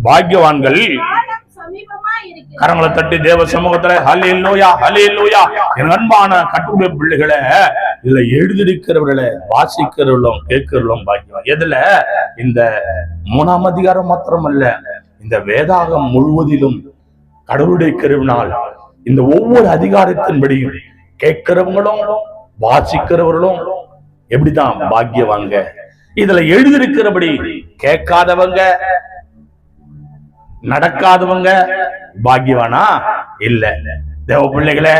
[SPEAKER 1] பாக்கியவான்கள். கரங்களை தட்டி தேவ சமூகத்துல ஹல்லேலூயா ஹல்லேலூயா. என் அன்பான கட்டுரை பிள்ளைகளை, இதுல எழுதியிருக்கிறவர்களை வாசிக்கிறவர்களும் கேட்கிறவர்களும் பாக்கியவான். எதுல? இந்த 3ஆம் அதிகாரம் மாத்திரமல்ல, இந்த வேதாகம் முழுவதிலும் கடவுளுடைய கருவினால் இந்த ஒவ்வொரு அதிகாரத்தின்படியும் கேட்கிறவங்களும் வாசிக்கிறவர்களும் எப்படிதான் பாக்கியவாங்க. இதுல எழுதியிருக்கிறபடி கேட்காதவங்க நடக்காதவங்க பாக்கியவானா இல்ல. தேவ பிள்ளைகளே,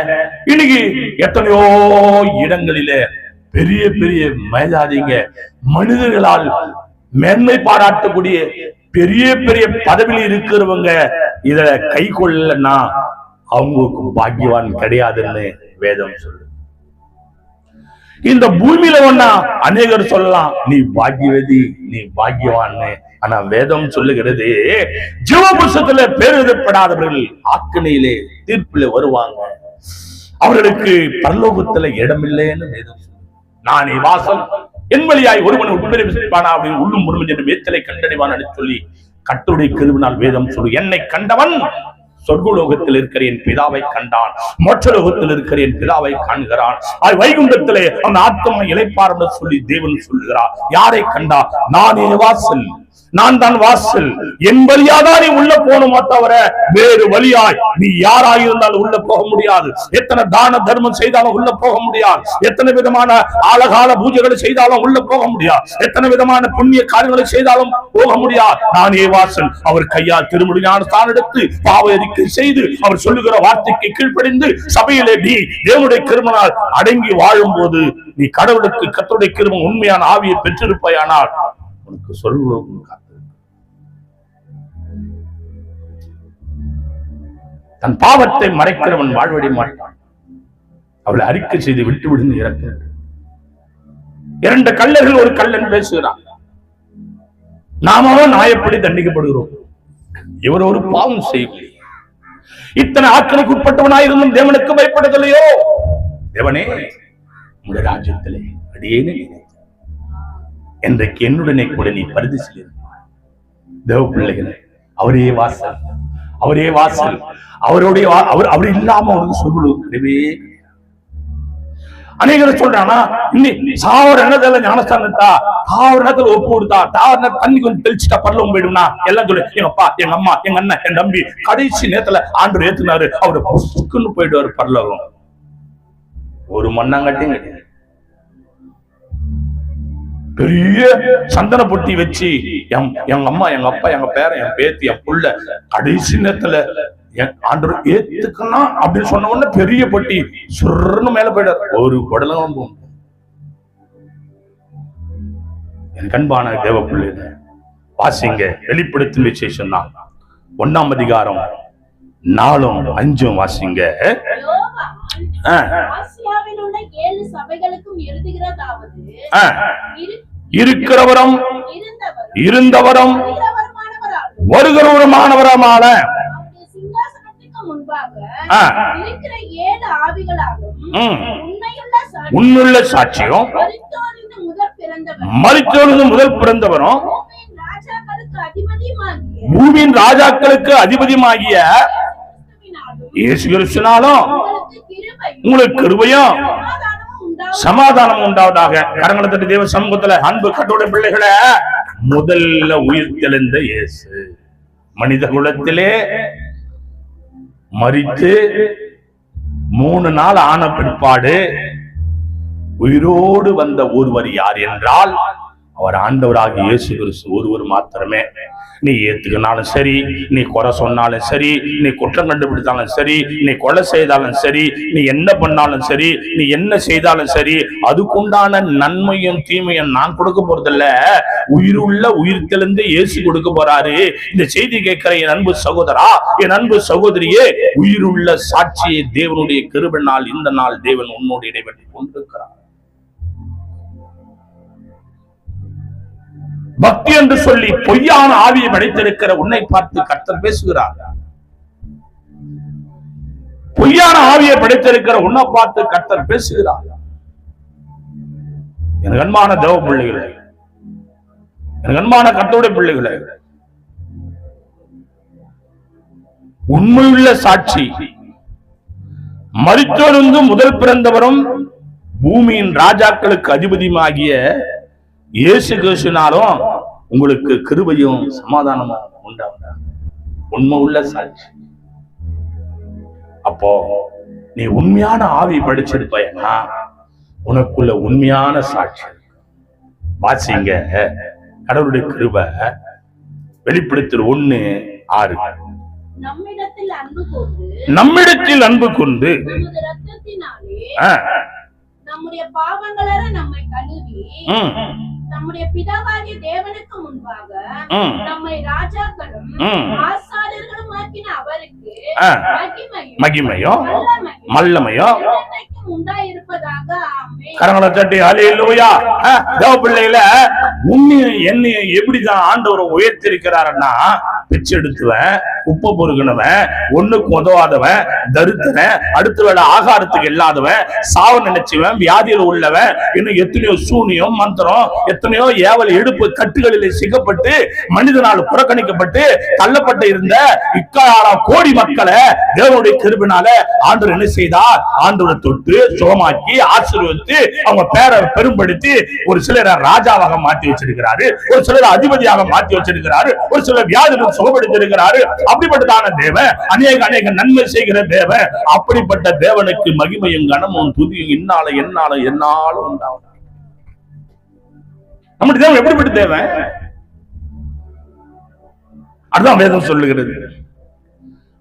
[SPEAKER 1] இன்னைக்கு எத்தனையோ இடங்களிலே பெரிய பெரிய மேலாதிங்க மனிதர்களால் மேன்மை பாராட்டக்கூடிய பெரிய பெரிய பதவியில் இருக்கிறவங்க இத கை கொள்ளனா அவங்களுக்கு பாக்கியவான் கிடையாதுன்னு வேதம் சொல்லு. இந்த பூமியில ஒன்னா அநேகர் சொல்லலாம் நீ பாக்கியவதி நீ பாக்கியவான்னு. ஆனா வேதம் சொல்லுகிறது ஜீவபுருஷத்துல பேரெழுதப்படாதவர்கள் ஆக்கினையிலே தீர்ப்பிலே வருவாங்க. அவர்களுக்கு பரலோகத்துல இடமில்லைன்னு வேதம் சொல்லு. நானே வாசல், என் வழியாய் ஒருவன் உட்பிரவேசிப்பானா அப்படின்னு உள்ளும் முழுவதும் என்று மேத்தலை கண்டடைவான் சொல்லி கர்த்தருடைய கிருபையினால் வேதம் சொல்லு. என்னை கண்டவன் சொர்க்கலோகத்தில் இருக்கிற என் பிதாவை கண்டான், மோட்சலோகத்தில் இருக்கிற என் பிதாவை காண்கிறான். வைகுண்டத்திலே அந்த ஆத்மா இளைப்பாறும் சொல்லி தேவன் சொல்லுகிறார். யாரை கண்டா? நானே வாசல், நான் தான் வாசல், என் வழியாதான் நீ உள்ள போகணுமா தவிர வேறு வழியாய் நீ யாராயிருந்தாலும் உள்ள போக முடியாது. எத்தனை தான தர்மம் செய்தாலும் உள்ள போக முடியாது. எத்தனை விதமான ஆழகால பூஜைகளை செய்தாலும் உள்ள போக முடியாது. எத்தனை விதமான புண்ணிய காரியங்களை செய்தாலும் போக முடியாது. நானே வாசல். அவர் கையால் திருமுடி ஞானஸ்தானம் எடுத்து பாவ அறிக்கை செய்து அவர் சொல்லுகிற வார்த்தைக்கு கீழ்ப்படிந்து சபையிலே நீ தேவனுடைய கிருபையால் அடங்கி வாழும் போது நீ கடவுளுக்கு கர்த்தருடைய கிருபை உண்மையான ஆவியை பெற்றிருப்பாயானால் உனக்கு சொல்லுவோம். தன் பாவத்தை மறைக்கிறவன் வாழ்வடை மாட்டான். அவளை அறிக்கை செய்து விட்டு விடுன்னு இறக்க. 2 கள்ளர்கள் ஒரு கள்ளன் பேசுகிறான். நாம நியாயப்படி தண்டிக்கப்படுகிறோம். இவர் ஒரு பாவம் செய்யவில்லை. இத்தனை ஆக்கினைக்கு உட்பட்டவனாயிருந்தும் தேவனுக்கு பயப்படவில்லையோ? தேவனே, உங்களுடைய ராஜ்யத்திலே அடியேனே இன்றைக்கு என்னுடனே கூட நீ பரிதிசில் இருப்பாய். தேவ பிள்ளைகளே, அவரே வாசல், அவரே வாசல். அவருடைய அவர் இல்லாம அவருக்கு சொல்லுவது கிடையவே. அநேகர் சொல்றானா சாவர எண்ணத்துல ஞானஸ்தானத்தா தாவர நேரத்துல ஒப்பு கொடுத்தா தாவர தண்ணி கொஞ்சம் தெளிச்சுட்டா பரலவும் போயிடும்னா எல்லாம் சொல்லு. எங்க அப்பா, எங்க அம்மா, எங்க அண்ணன், என் தம்பி கடைசி நேரத்துல ஆண்டு ஏத்துனாரு. அவரை புஷ்குன்னு போயிடுவாரு பரலோகம். ஒரு மண்ணாங்கட்டியும் கிடையாது. பெரிய சந்தன பொட்டி வச்சு எங்க அம்மா, எங்க அப்பா, எங்க பேரன், என் பேத்தி, என் புள்ள கடைசி நேரத்துல ஆண்டு ஏத்துக்கணும் அப்படின்னு சொன்ன உடனே பெரிய பொட்டி சுருன்னு மேல போயிடாரு. ஒரு குடலும் போகும். என் கண்பான தேவ பிள்ளைங்க வாசிங்க. வெளிப்படுத்தும் விசேஷம் தான் 1ஆம் அதிகாரம் 4, 5 வாசிங்க. இருக்கிறவரும் இருந்தவரும் வருகிறவருமானவரமான உன்னுள்ள சாட்சியம் மரித்தோரிலிருந்து முதல் பிறந்தவரும் பூமியின் ராஜாக்களுக்கு அதிபதியுமாகிய இயேசு கிறிஸ்துவினாலும் உங்களுக்கு கிருபையும் சமாதானம் உண்டாவதாக. கரங்களை தட்டி தேவ சமூகத்துல அன்பு கட்டோட பிள்ளைகளை, முதல்ல உயிர் தெளிந்த இயேசு மனித குலத்திலே மரித்து 3 நாள் ஆன பிற்பாடு உயிரோடு வந்த ஒருவர் யார் என்றால் அவர் ஆண்டவராகிய இயேசு கிறிஸ்து ஒருவர் மாத்திரமே. நீ ஏத்துக்கினாலும் சரி, நீ குறை சொன்னாலும் சரி, நீ குற்றம் கண்டுபிடித்தாலும் சரி, நீ கொலை செய்தாலும் சரி, நீ என்ன பண்ணாலும் சரி, நீ என்ன செய்தாலும் சரி, அதுக்குண்டான நன்மையும் தீமையும் நான் கொடுக்க போறதில்ல, உயிருள்ள உயிர் தெளிந்து இயேசு கொடுக்க போறாரு. இந்த செய்தி கேட்கிற என் அன்பு சகோதரா, என் அன்பு சகோதரியே, உயிருள்ள சாட்சியை தேவனுடைய கிருபையினால் இந்த நாள் தேவன் உன்னோடு இடைவெளி கொண்டிருக்கிறார். பக்தி என்று சொல்லி பொய்யான ஆவியை படைத்திருக்கிற உன்னை பார்த்து கர்த்தர் பேசுகிறார். பொய்யான ஆவியை படைத்திருக்கிற உன்னை பார்த்து கர்த்தர் பேசுகிறார். என் அன்பான தேவ பிள்ளைகளே, என் அன்பான கர்த்தருடைய பிள்ளைகளே, உண்மையுள்ள சாட்சி, மரித்தோரிலிருந்து முதல் பிறந்தவரும் பூமியின் ராஜாக்களுக்கு அதிபதியுமாகிய இயேசு கிறிஸ்துவினாலும் உங்களுக்கு கிருபையும் சமாதானமும் உண்டாகும். உண்மை உள்ள சாட்சி. அப்போ நீ உண்மையான ஆவி படிச்சிருப்பா, உனக்குள்ள உண்மையான சாட்சி. வாசிங்க கடவுளுடைய கிருபை வெளிப்படுத்தல் 1:6. நம்மிடத்தில் அன்பு கொண்டு
[SPEAKER 2] நம்முடைய பாவங்களற நம்மை கழுவி நம்முடைய பிதாவாகிய தேவனுக்கு முன்பாக நம்மை ராஜாக்களும் ஆசாரியர்களும் ஆக்கின அவருக்கு
[SPEAKER 1] மகிமையும் வல்லமையும்
[SPEAKER 2] உண்டாயிருப்பதாக. ஆமென்.
[SPEAKER 1] கரங்களை தட்டி ஹல்லேலூயா. தேவ பிள்ளைகளே, உன்னையும் என்னையும் எப்படிதான் ஆண்டவர் உயர்த்திருக்கிறாருன்னா, பிச்சை எடுத்துவன், உப்பு பொறுக்கினவன், ஒண்ணுக்கு உதவாதவன், தரித்திரன், அடுத்த வேளை ஆகாரத்துக்கு இல்லாதவன், சாவ நினைச்சவன், வியாதியில் உள்ளவன், இன்னும் எத்தனையோ சூனியம் மந்திரம், எத்தனையோ ஏவல் எடுப்பு கட்டுகளில் சிக்கப்பட்டு மனிதனால் புறக்கணிக்கப்பட்டு தள்ளப்பட்டு இருந்த இக்காலம் கோடி மக்களை தேவனுடைய கிருபையினால ஆண்டவர் என்ன செய்தார்? ஆண்டவரை தொட்டு சுகமாக்கி ஆசீர்வதித்து அவங்க பேரை பெரும்படுத்தி ஒரு சிலரை ராஜாவாக மாற்றி வச்சிருக்கிறாரு, ஒரு சிலர் அதிபதியாக மாற்றி வச்சிருக்கிறாரு, ஒரு சிலர் வியாதிகள் சுகப்படுத்தி இருக்கிறாரு. அப்படிப்பட்டதான தேவன், அநேக நன்மை செய்கிற தேவன். அப்படிப்பட்ட தேவனுக்கு மகிமையும் கனமும் துதியும் என்னாலும் உண்டாகும். நம்முடைய தேவன் எப்படிப்பட்ட தேவன்? அதுதான் வேதம் சொல்லுகிறது.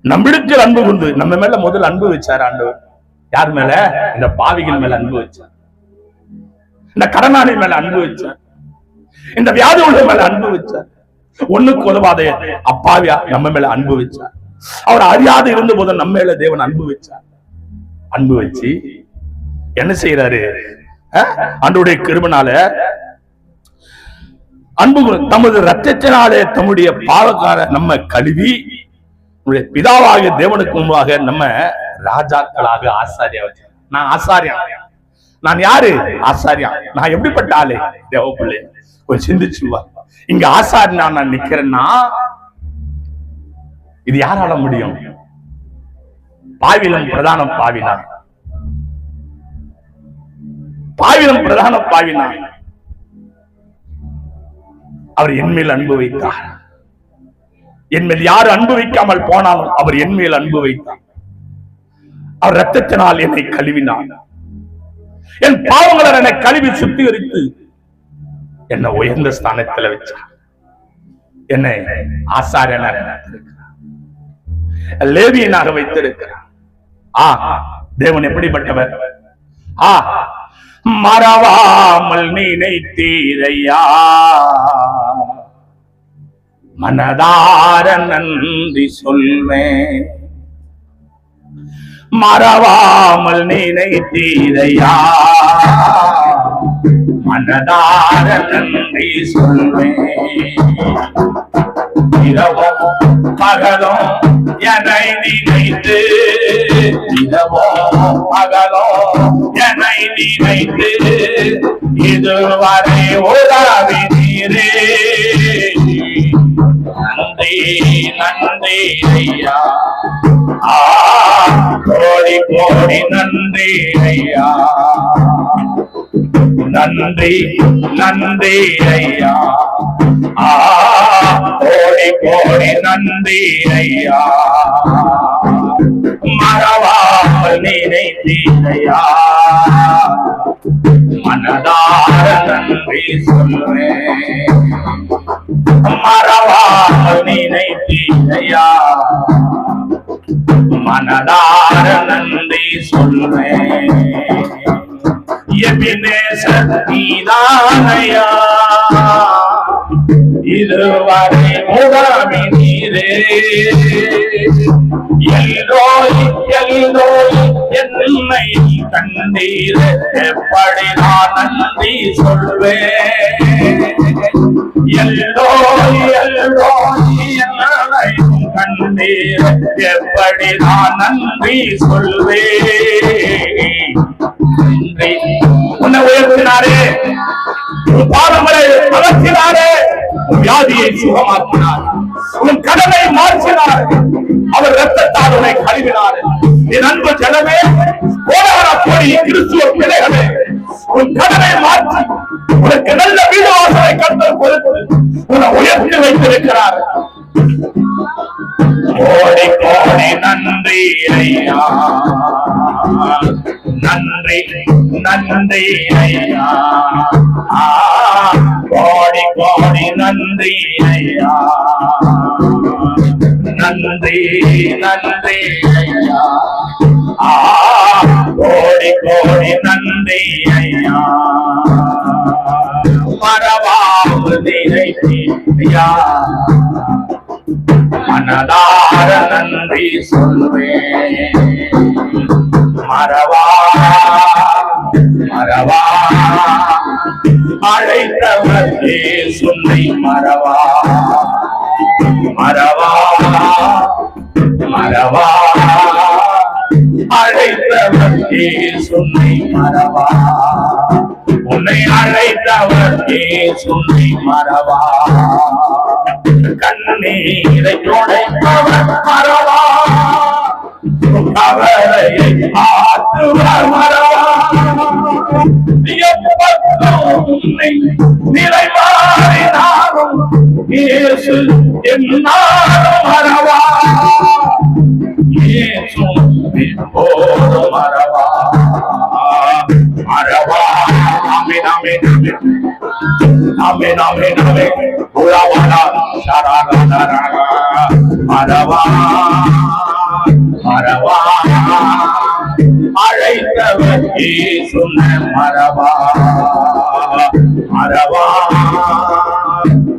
[SPEAKER 1] நம்மிடத்தில் அன்பு கொண்டு நம்ம மேல முதல் அன்பு வச்சார் ஆண்டவர். யார் மேல? இந்த பாவிகள் மேல அன்பு வச்சார், இந்த கடனாளி மேல அன்பு வச்சார், இந்த வியாதி உள்ள மேல அன்பு வச்சார், ஒண்ணுக்கு உதவாத அப்பாவியா நம்ம மேல அன்பு வச்சார். அவர் அறியாது இருந்த போது நம்ம மேல தேவன் அன்பு வச்சார். அன்பு வச்சு என்ன செய்யறாரு? ஆண்டவருடைய கிருபையினால அன்பு தமது இரத்தத்தினாலே தம்முடைய பாவக்கார நம்ம கழுவி பிதாவாகிய தேவனுக்கு முன்பாக நம்ம ராஜாக்களாக ஆசாரியா வச்சு. நான் ஆசாரியா, நான் யாரு? ஆசாரியா. நான் எப்படிப்பட்ட ஆளு? தேவ பிள்ளை கொஞ்சம் சிந்திச்சுவா. இங்க ஆசாரியா நான் நிக்கிறேன்னா இது யாரால முடியும்? பாவிலம் பிரதான பாவினான், பாவிலம் பிரதான பாவினான். அவர் என்மேல் அன்பு வைத்தார். என்மேல் யாரு அன்பு வைக்காமல் போனாலும் அவர் என்மேல் அன்பு வைத்தார். அவர் ரத்தத்தினால் என்னை கழுவினார். என் பாவங்களை என்னை கழுவி சுத்திகரித்து என்னை உயர்ந்த ஸ்தானத்தில் வச்சார். என்னை ஆசாரியனாக லேவியனாக வைத்திருக்கிறார். தேவன் எப்படிப்பட்டவர்? மறவாமல் நினைத்தீரையா, மனதார நன்றி சொல்வேன். மறவாமல் நினைத்தீரையா, மனதார நன்றி சொல்வேன். இரவும் பகலும் என்னை நினைத்து, இரவும் பகலும் என்னை நினைத்து இதுவரை உதவினீரே. நன்றி நன்றி ஐயா, கோடி கோடி நன்றி ஐயா, நன்றி நன்றி ஐயா, கோடி கோடி நன்றி ஐயா. மறவாமல் நினைத்தீரையா, மனதார நன்றி சொல்வேன். மறவாமல் நினைத்தீரையா, மனதார நன்றி சொல்வேன். எபினேசர் நீதானையா, இதுவரை உதவி நீரே. எல்லோய் எல்லோய் என்னை கண்டீர், எப்படி நான் நன்றி சொல்வேன். எல்லோய் எல்லோய் என்னை கண்டீர், எப்படி நான் நன்றி சொல்வேன். உன்னை உயர்த்தினாரே, உன் பாதங்களை வளர்த்தினாரே, உன் வியாதியை சுகமாக்கினார், உன் கடனை மாற்றினார், அவர் ரத்தத்தால் உன்னை கழுவினார். என் அன்பு ஜனமே, கோடான கோடி கிறிஸ்துவ பிள்ளைகளே, உன் கடனை மாற்றி உனக்கு நல்ல வீடு வாசலை கர்த்தர் கொடுத்து உன்னை உயர்த்தி வைத்திருக்கிறார். கோடி கோடி நன்றி ஐயா, நன்றி நன்றி ஐயா, கோடி கோடி நன்றி ஐயா, நன்றி நன்றி ஐயா, கோடி கோடி நன்றி ஐயா. மறவாமல் நினைத்தீரையா, மனதார நன்றி சொல்வேன். மறவா மறவா அழைத்தவர் இயேசுவை மறவா, மறவா மறவா அழைத்தவர் இயேசுவை மறவா, உன்னை அழைத்தவர் இயேசுவை மறவா. கண்ணீரை துடைப்பவர் மறவா, கவலையை ஆற்றுவர் மறவா. எப்போதும் உன்னை நிலைமாறினாலும் இயேசு என்னாலும் மறவா, இயேசு எப்போது மறவா, மறவா. ஆமென் ஆமென் ஆமென் ஆமென் ஆமென். உலவாடா சராகரா மறவா மறவா, அழைத்தவர் இயேசுவை மறவா, மறவா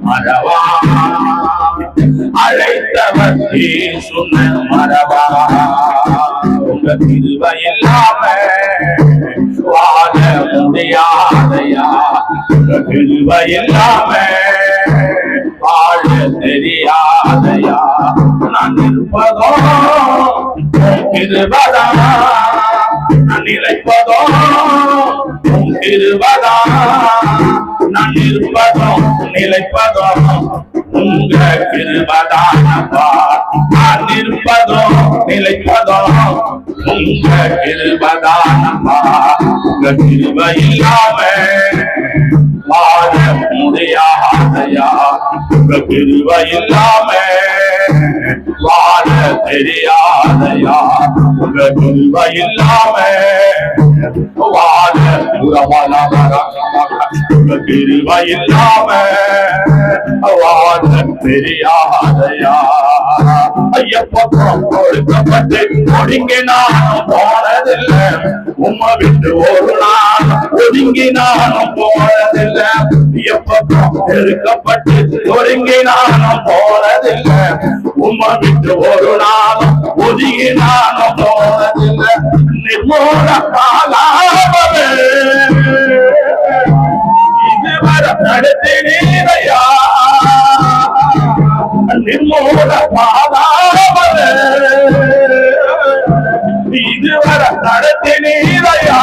[SPEAKER 1] மறவா அழைத்தவர் இயேசுவை மறவா. உங்க கிருபை இல்லாம வாழ முடியாதையா, உங்க கிருபை இல்லாம வாழ தெரியாதையா. நான் இருப்பதோ கிருபைதா, நான் நிலைப்பதோ கிருபைதா, நான் இருப்பதோ நிலைப்பதோ உங்க கிருபைதானப்பா. நான் இருப்பதோ நிலைப்பதோ உங்க கிருபைதானப்பா. உங்க கிருபை இல்லாம வாழ முடியாதையா, உங்க கிருபை இல்லாம வாழ தெரியாதையா, உங்க கிருபை இல்லாம வாழ உங்க கிருபை இல்லாம வாழ தெரியாதையா. ஐயப்பக்கம் கொடுக்கப்பட்டு ஒடுங்கி நானும் போனதில்லை, உம்மை விட்டு ஒரு நாள் ஒதுங்கி நானும் போனதில்லை. ஐயப்பக்கம் எடுக்கப்பட்டு ஒடுங்கி நானும் போனதில்லை, உம்மை விட்டு ஒரு நாள் ஒதுங்கி நானும் போனதில்லை. நிர்மூலமாகாமலே இதுவரை நடத்தினீரையா, நிர்மூலமாகாமலே இதுவரை நடத்தினீரையா.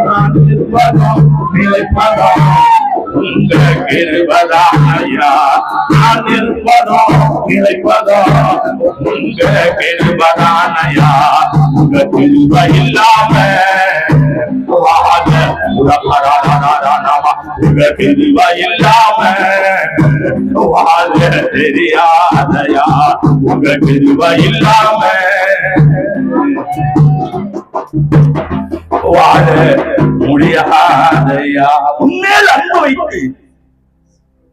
[SPEAKER 1] நான் நிற்பதும் நிலைப்பதும் உங்க கிருபைதானையா, நான் நிற்பதும் நிலைப்பதும் உங்க கிருபைதானையா. உங்க கிருபை இல்லாம வாழ உங்க கிருபை இல்லாம வாழ தெரியாதையா, உங்க கிருபை இல்லாம வாழ முடியாதையா. உன்மேல் அன்பு வைத்து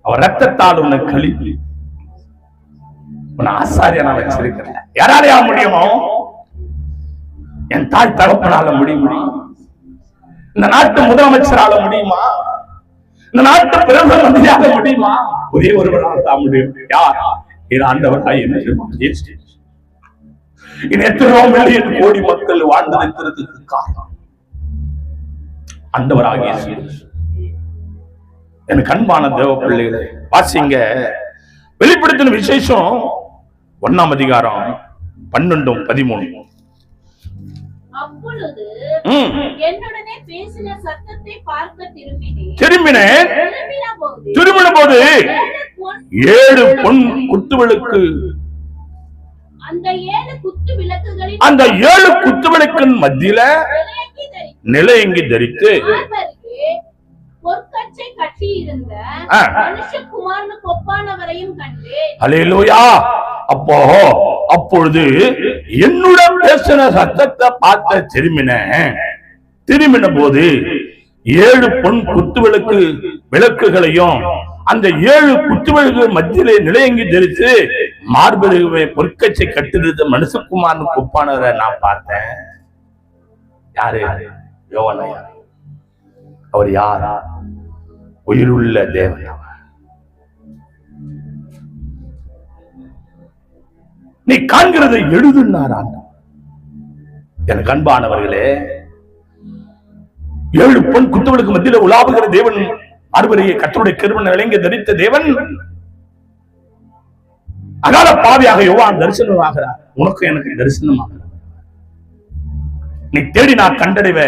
[SPEAKER 1] அவர் ரத்தத்தால் உன்னை கழுவி உன்னை ஆசாரியனா வச்சிருக்கிறேன். யாராலையா முடியுமோ? என் தாய் தகப்பனால முடியுமா? இந்த நாட்டு முதலமைச்சரால முடியுமா? இந்த நாட்டு பிரதம மந்திரியாக முடியுமா? ஒரே ஒருவரால் தான் முடியும். யார்? ஆண்டவராய் எத்தனையோ மில்லியன் கோடி மக்கள் வாழ்ந்திருக்கிறதுக்கு காரணம் ஆண்டவராகிய எனக்கு அன்பான தேவ பிள்ளைகளே, வாசிங்க வெளிப்படுத்தின விசேஷம் 1ஆம் அதிகாரம் 12-13.
[SPEAKER 2] அப்பொழுது என்னுடனே பேசின சத்தத்தை பார்க்க
[SPEAKER 1] திரும்பினேன். திரும்பின போது 7 பொன் குத்துவிளக்கு, அந்த 7 குத்துவிளக்கின் மத்தியில நிலையங்கி தரித்து
[SPEAKER 2] பொற்கச்சை கட்டியிருந்த மனுஷகுமாரனுக்கு ஒப்பானவரையும் கண்டேன்.
[SPEAKER 1] அல்லேலூயா. அப்பொழுது என்னுடன் பேசின சத்தத்தை பார்த்த திரும்பின போது 7 பொன் குத்துவிளக்கு விளக்குகளையும் அந்த 7 குத்துவிளக்கு மத்தியிலே நிலையங்கி தரித்து மார்பிலே பொற்கச்சை கட்டிருந்த மனுஷகுமாரனுக்கு ஒப்பானவரை நான் பார்த்தேன். யாரு? யோவான். அவர் யாரா? உயிருள்ள தேவன். நீ காண்கிறதை எழுதுனாரா? எனக்கு அன்பானவர்களே, 7 பொன் குத்துவிளக்கு மத்தியில உலாவுகிற தேவன், மறுபடியே கர்த்தருடைய கிருபை விளங்கி தரித்த தேவன் அகால பாவியாக யோவான் தரிசனமாகிறார். உனக்கு எனக்கு தரிசனமாகிறார். நீ தேடி நான் கண்டடைவ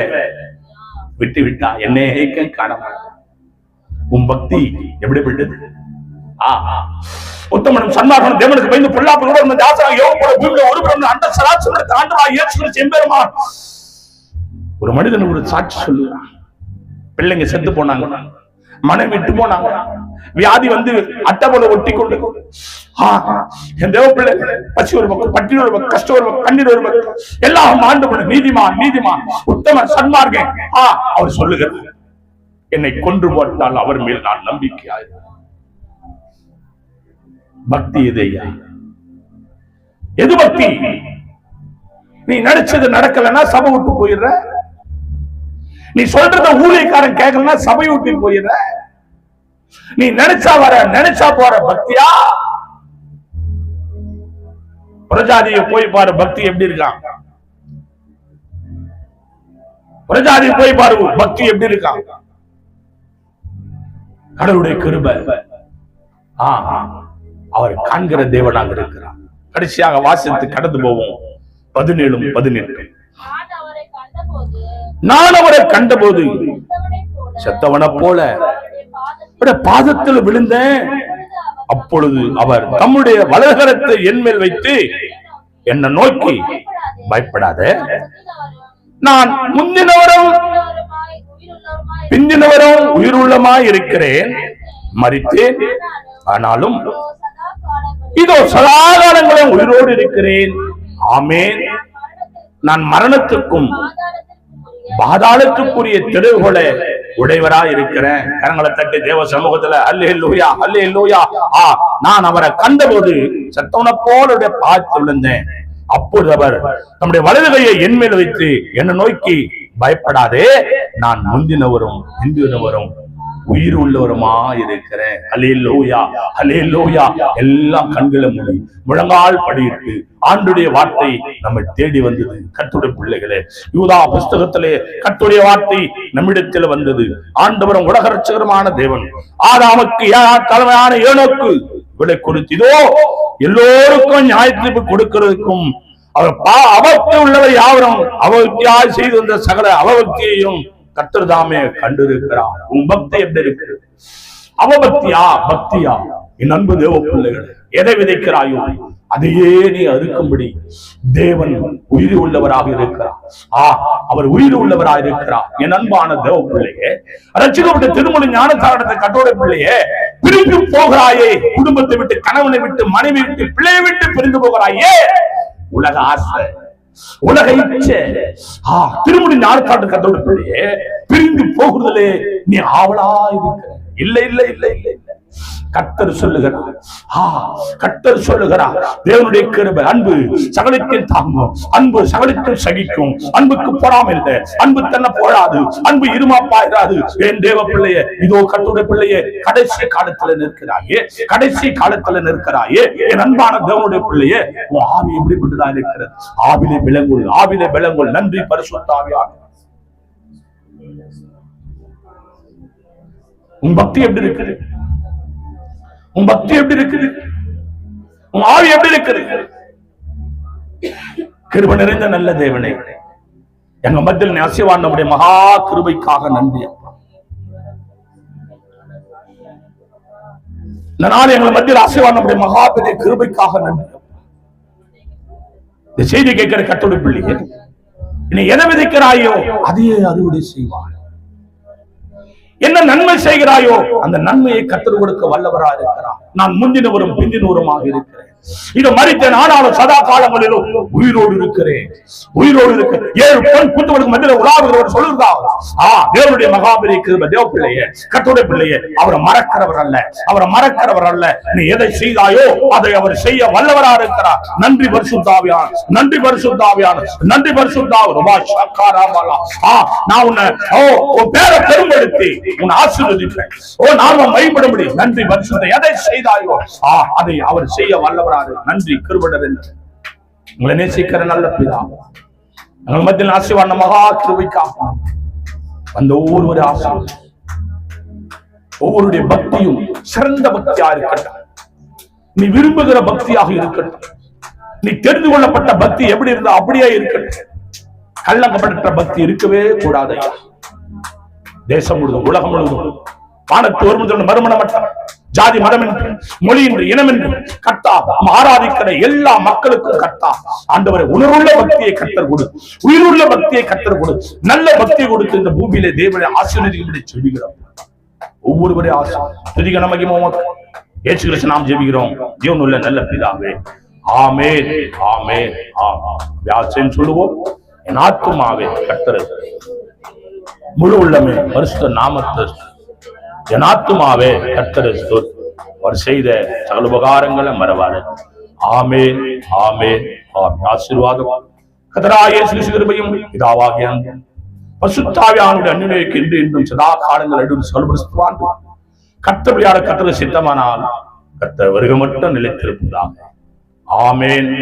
[SPEAKER 1] விட்டு விட்டா என்னையே காண மாட்டான். உன் பக்தி எப்படிப்பட்டது? உத்தமனும் சன்மார்க்கனும் தேவனுக்கு பயந்து பொல்லாப்பு ஒரு மனிதன் ஒரு சாட்சி சொல்லுறான். பிள்ளைங்க செத்து போனாங்க, மனைவி விட்டு போனாங்க, வியாதி வந்து அட்டை ஒட்டி கொண்டு என் தேவ பிள்ளை பசி ஒரு பக்கம், பட்டினி ஒரு பக்கம், கஷ்டம் ஒரு பக்கம், கண்ணீர் ஒரு பக்கம், எல்லாம் ஆண்டு நீதிமான் உத்தமன் சன்மார்க்கன். அவர் சொல்லுகிறார், என்னை கொன்று போட்டால் அவர் மேல் நான் நம்பிக்கையாய். பக்தி எதையா? எது பக்தி? நீ நினைச்சது நடக்கலன்னா சபை விட்டு போயிடுற. நீ சொல்றத ஊழியக்காரன் கேட்கலன்னா சபை விட்டு போயிடுற. நீ நினைச்சா போற பக்தியா? பிரஜாதியை போய் பாரு, பக்தி எப்படி இருக்கான்? பிரஜாதியை போய் பாரு, பக்தி எப்படி இருக்கான்? கடவுளுடைய கிருபை, அவர் காண்கிற தேவனாக இருக்கிறார். கடைசியாக வாசித்து கடந்து போவோம். 17-18. நான் அவரை கண்டபோது செத்தவனை போல பாதத்தில் விழுந்தேன். அப்பொழுது அவர் தம்முடைய வலதுகரத்தை என் மேல் வைத்து என்னை நோக்கி, பயப்படாத, நான் முந்தினவரும் பிந்தினவரும் உயிருள்ளமாய் இருக்கிறேன். மரித்தேன், ஆனாலும் இதோ சதாகாலங்களும் உயிரோடு இருக்கிறேன். ஆமென். நான் மரணத்துக்கும் பாதாளத்துக்குரிய தெருவுகளை உடையவராய் இருக்கிறேன். கரங்களை தட்டி தேவ சமூகத்துல அல்லேலூயா, அல்லேலூயா. நான் அவரை கண்டபோது செத்தவனை போல பார்த்து விழுந்தேன். அப்பொழுது அவர் தம்முடைய வலது கையை என் மேல் வைத்து என்னை நோக்கி, பயப்படாதே, நான் முந்தினவரும் பிந்தினவரும் உயிர் உள்ளவருமா இருக்கிறேன். அல்லேலூயா, அல்லேலூயா. எல்லாம் கண்களை மூடி முழங்கால் படியிட்டு ஆண்டுடைய வார்த்தை நம்மை தேடி வந்தது. கர்த்தருடைய பிள்ளைகளே, யூதா புஸ்தகத்திலே கர்த்தருடைய வார்த்தை நம்மிடத்தில் வந்தது. ஆண்டவரும் உலக ரட்சகருமான தேவன் ஆதாமுக்கு தலைமையான ஏனோக்கு விடை கொடுத்ததோ எல்லோருக்கும் நியாயத்தீர்ப்பு கொடுக்கிறதுக்கும் அவர் அவபக்தி உள்ளவர் யாவரும் அவபக்தியாய் செய்து வந்த சகல அவபக்தியையும் கர்த்தர் தாமே கண்டிருக்கிறார். உன் பக்தி எப்படி இருக்கு? அவபக்தியா பக்தியா? என் அன்பு தேவ பிள்ளைகளே, எதை விதைக்கிறாயோ அதையே நீ அறுக்கும்படி தேவன் உயிர் உள்ளவராக இருக்கிறார். அவர் உயிர் உள்ளவராக இருக்கிறார். என் அன்பான தேவ பிள்ளையே, ரட்சிக்கப்பட்ட திருமண ஞானசாரணத்தை கட்டோட பிள்ளையே, பிரிந்து போகிறாயே, குடும்பத்தை விட்டு, கணவனை விட்டு, மனைவி விட்டு, பிள்ளையை விட்டு பிரிந்து போகிறாயே. உலக ஆசை, உலக இச்சை திருமுடி நாற்காட்டு கத்தோட பிள்ளையே பிரிந்து போகுறதுலே நீ ஆவலா இருக்கிற. இல்லை இல்லை இல்லை இல்லை இல்லை. கர்த்தர் சொல்லுகிறார், கர்த்தர் சொல்லுகிறார், தேவனுடைய கிருபை அன்பு சகலத்தில் தாங்கும், அன்பு சகலத்தில் சகிக்கும், அன்புக்கு பொறாமை இல்லை, அன்பு தன்னை போடாது, அன்பு இருமாப்பாயிராது. என் தேவ பிள்ளையே, இதோ கர்த்தருடைய பிள்ளையே, கடைசி காலத்துல நிற்கிறாயே, கடைசி காலத்துல நிற்கிறாயே என் அன்பான தேவனுடைய பிள்ளையே, உன் ஆவி எப்படிப்பட்டுதான் இருக்கிறது? ஆவிலே விளங்குள், ஆவிலே விளங்குள். நன்றி பரிசுத்த ஆவியானவர். உன் பக்தி எப்படி இருக்குது? உன் பக்தி எப்படி இருக்குது? உன் ஆவி எப்படி இருக்குது? கிருபை நிறைந்த நல்ல தேவனே, எங்க மத்தியில் ஆசீர்வாதம் நம்முடைய மகா கிருபைக்காக நன்றி. இந்த நாள் எங்கள் மத்தியில் ஆசீர்வாதம் நம்முடைய மகா பெரிய கிருபைக்காக நன்றி. இந்த செய்தி கேட்கிற கர்த்தருடைய பிள்ளையே, நீ எதை விதைக்கிறாயோ அதையே அறுவடை செய்வார். என்ன நன்மை செய்கிறாயோ அந்த நன்மையை கர்த்தர் கொடுக்க வல்லவராக இருக்கிறார். நான் முந்தினவரும் பிந்தினவருமாக இருக்கிறேன். இது மரித்தேன், ஆனாலும் சதா காலங்களிலும் உயிரோடு இருக்கிறேன், உயிரோடு இருக்கிறேன். 7 பொன் குத்துவனுக்கு மத்தியில் உலாவுகிறவர் சொல்லுறதா, தேவனுடைய மகாபெரிய கிருபை. தேவ பிள்ளையே, கர்த்தருடைய பிள்ளையே, அவரை மறக்கிறவர் அல்ல, அவரை மறக்கிறவர் அல்ல. நீ எதை செய்தாயோ அதை அவர் செய்ய வல்லவராக இருக்கிறார். நன்றி பரிசுத்த ஆவியானவர், நன்றி பரிசுத்த ஆவியானவர், நன்றி பரிசுத்த ஆவியானவர். நான் உன்னை உன் பேரை பெரும்படுத்தி உன் ஆசீர்வதிப்பேன், நாம மகிமைப்படும்படி. நன்றி பரிசுத்த. எதை செய்தாயோ அதை அவர் செய்ய வல்லவர். நன்றி கிருபையுள்ள உங்களை நேசிக்கிற நல்ல பிதா, எங்கள் மத்தியில் ஆசீர்வாதம் மகா கிருபைக்காக அந்த ஒவ்வொரு ஆசீர்வாதம், ஒவ்வொருடைய பக்தியும் சிறந்த பக்தியாக இருக்கட்டும். நீ விரும்புகிற பக்தியாக இருக்கட்டும். நீ தெரிந்து கொள்ளப்பட்ட பக்தி எப்படி இருந்தா அப்படியே இருக்கட்டும். கள்ளங்கப்பட்ட பக்தி இருக்கவே கூடாது. தேசம் முழுவதும், உலகம் முழுவதும், வானத்து ஒரு முதல் மறுமணமற்ற ஜாதி மதம் என்று மொழி என்று இனம் என்று கர்த்தா ஆராதிக்கிற எல்லா மக்களுக்கும் கர்த்தா ஆண்டவரே உணர்வுள்ள பக்தியை கர்த்தர் கொடு, உயிருள்ள பக்தியை கர்த்தர் கொடு, நல்ல பக்தியை கொடுத்து இந்த பூமியிலே தேவனை ஆசீர்வதிக்கும்படி ஜெபிக்கிறோம். ஒவ்வொருவரே ஆசீர்வதிக்க நமக்கு இயேசு கிறிஸ்து நாம் ஜெபிக்கிறோம். ஜீவனுள்ள நல்ல பிதாவே, ஆமென் ஆமென் ஆமென். யாசேன் சொல்லுவோம், என் ஆத்துமாவே கர்த்தர் முழு உள்ளமே பரிசுத்த நாமத்தை, என் ஆத்துமாவே கர்த்தரை ஸ்தோத்திரி, அவர் செய்த சகல உபகாரங்களை மறவாது. ஆமென் ஆமென் ஆமென். ஆசீர்வாதம் கர்த்தராகிய இயேசு கிறிஸ்து கிருபையும் பிதாவாகிய பரிசுத்த ஆவியானவருடைய அன்யோன்யமும் இன்று என்றும் சதா காலங்கள் நடுவில் செயல்படுத்துவான். கர்த்தருடைய கர்த்தரை சித்தமானால் கர்த்தர் வருகை மட்டும் நிலைத்திருப்பதாக. ஆமென்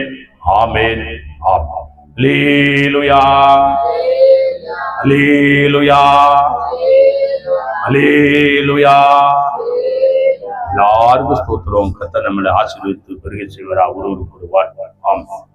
[SPEAKER 1] ஆமென் ஆமென். அல்லேலூயா அல்லேலூயா அல்லேலூயா. எல்லாருக்கும் ஸ்தோத்திரம். கர்த்தர் நம்மளை ஆசீர்வதித்து பெருகச் செய்வார். ஒருவருக்கு ஒரு வாழ்வார். ஆமென்.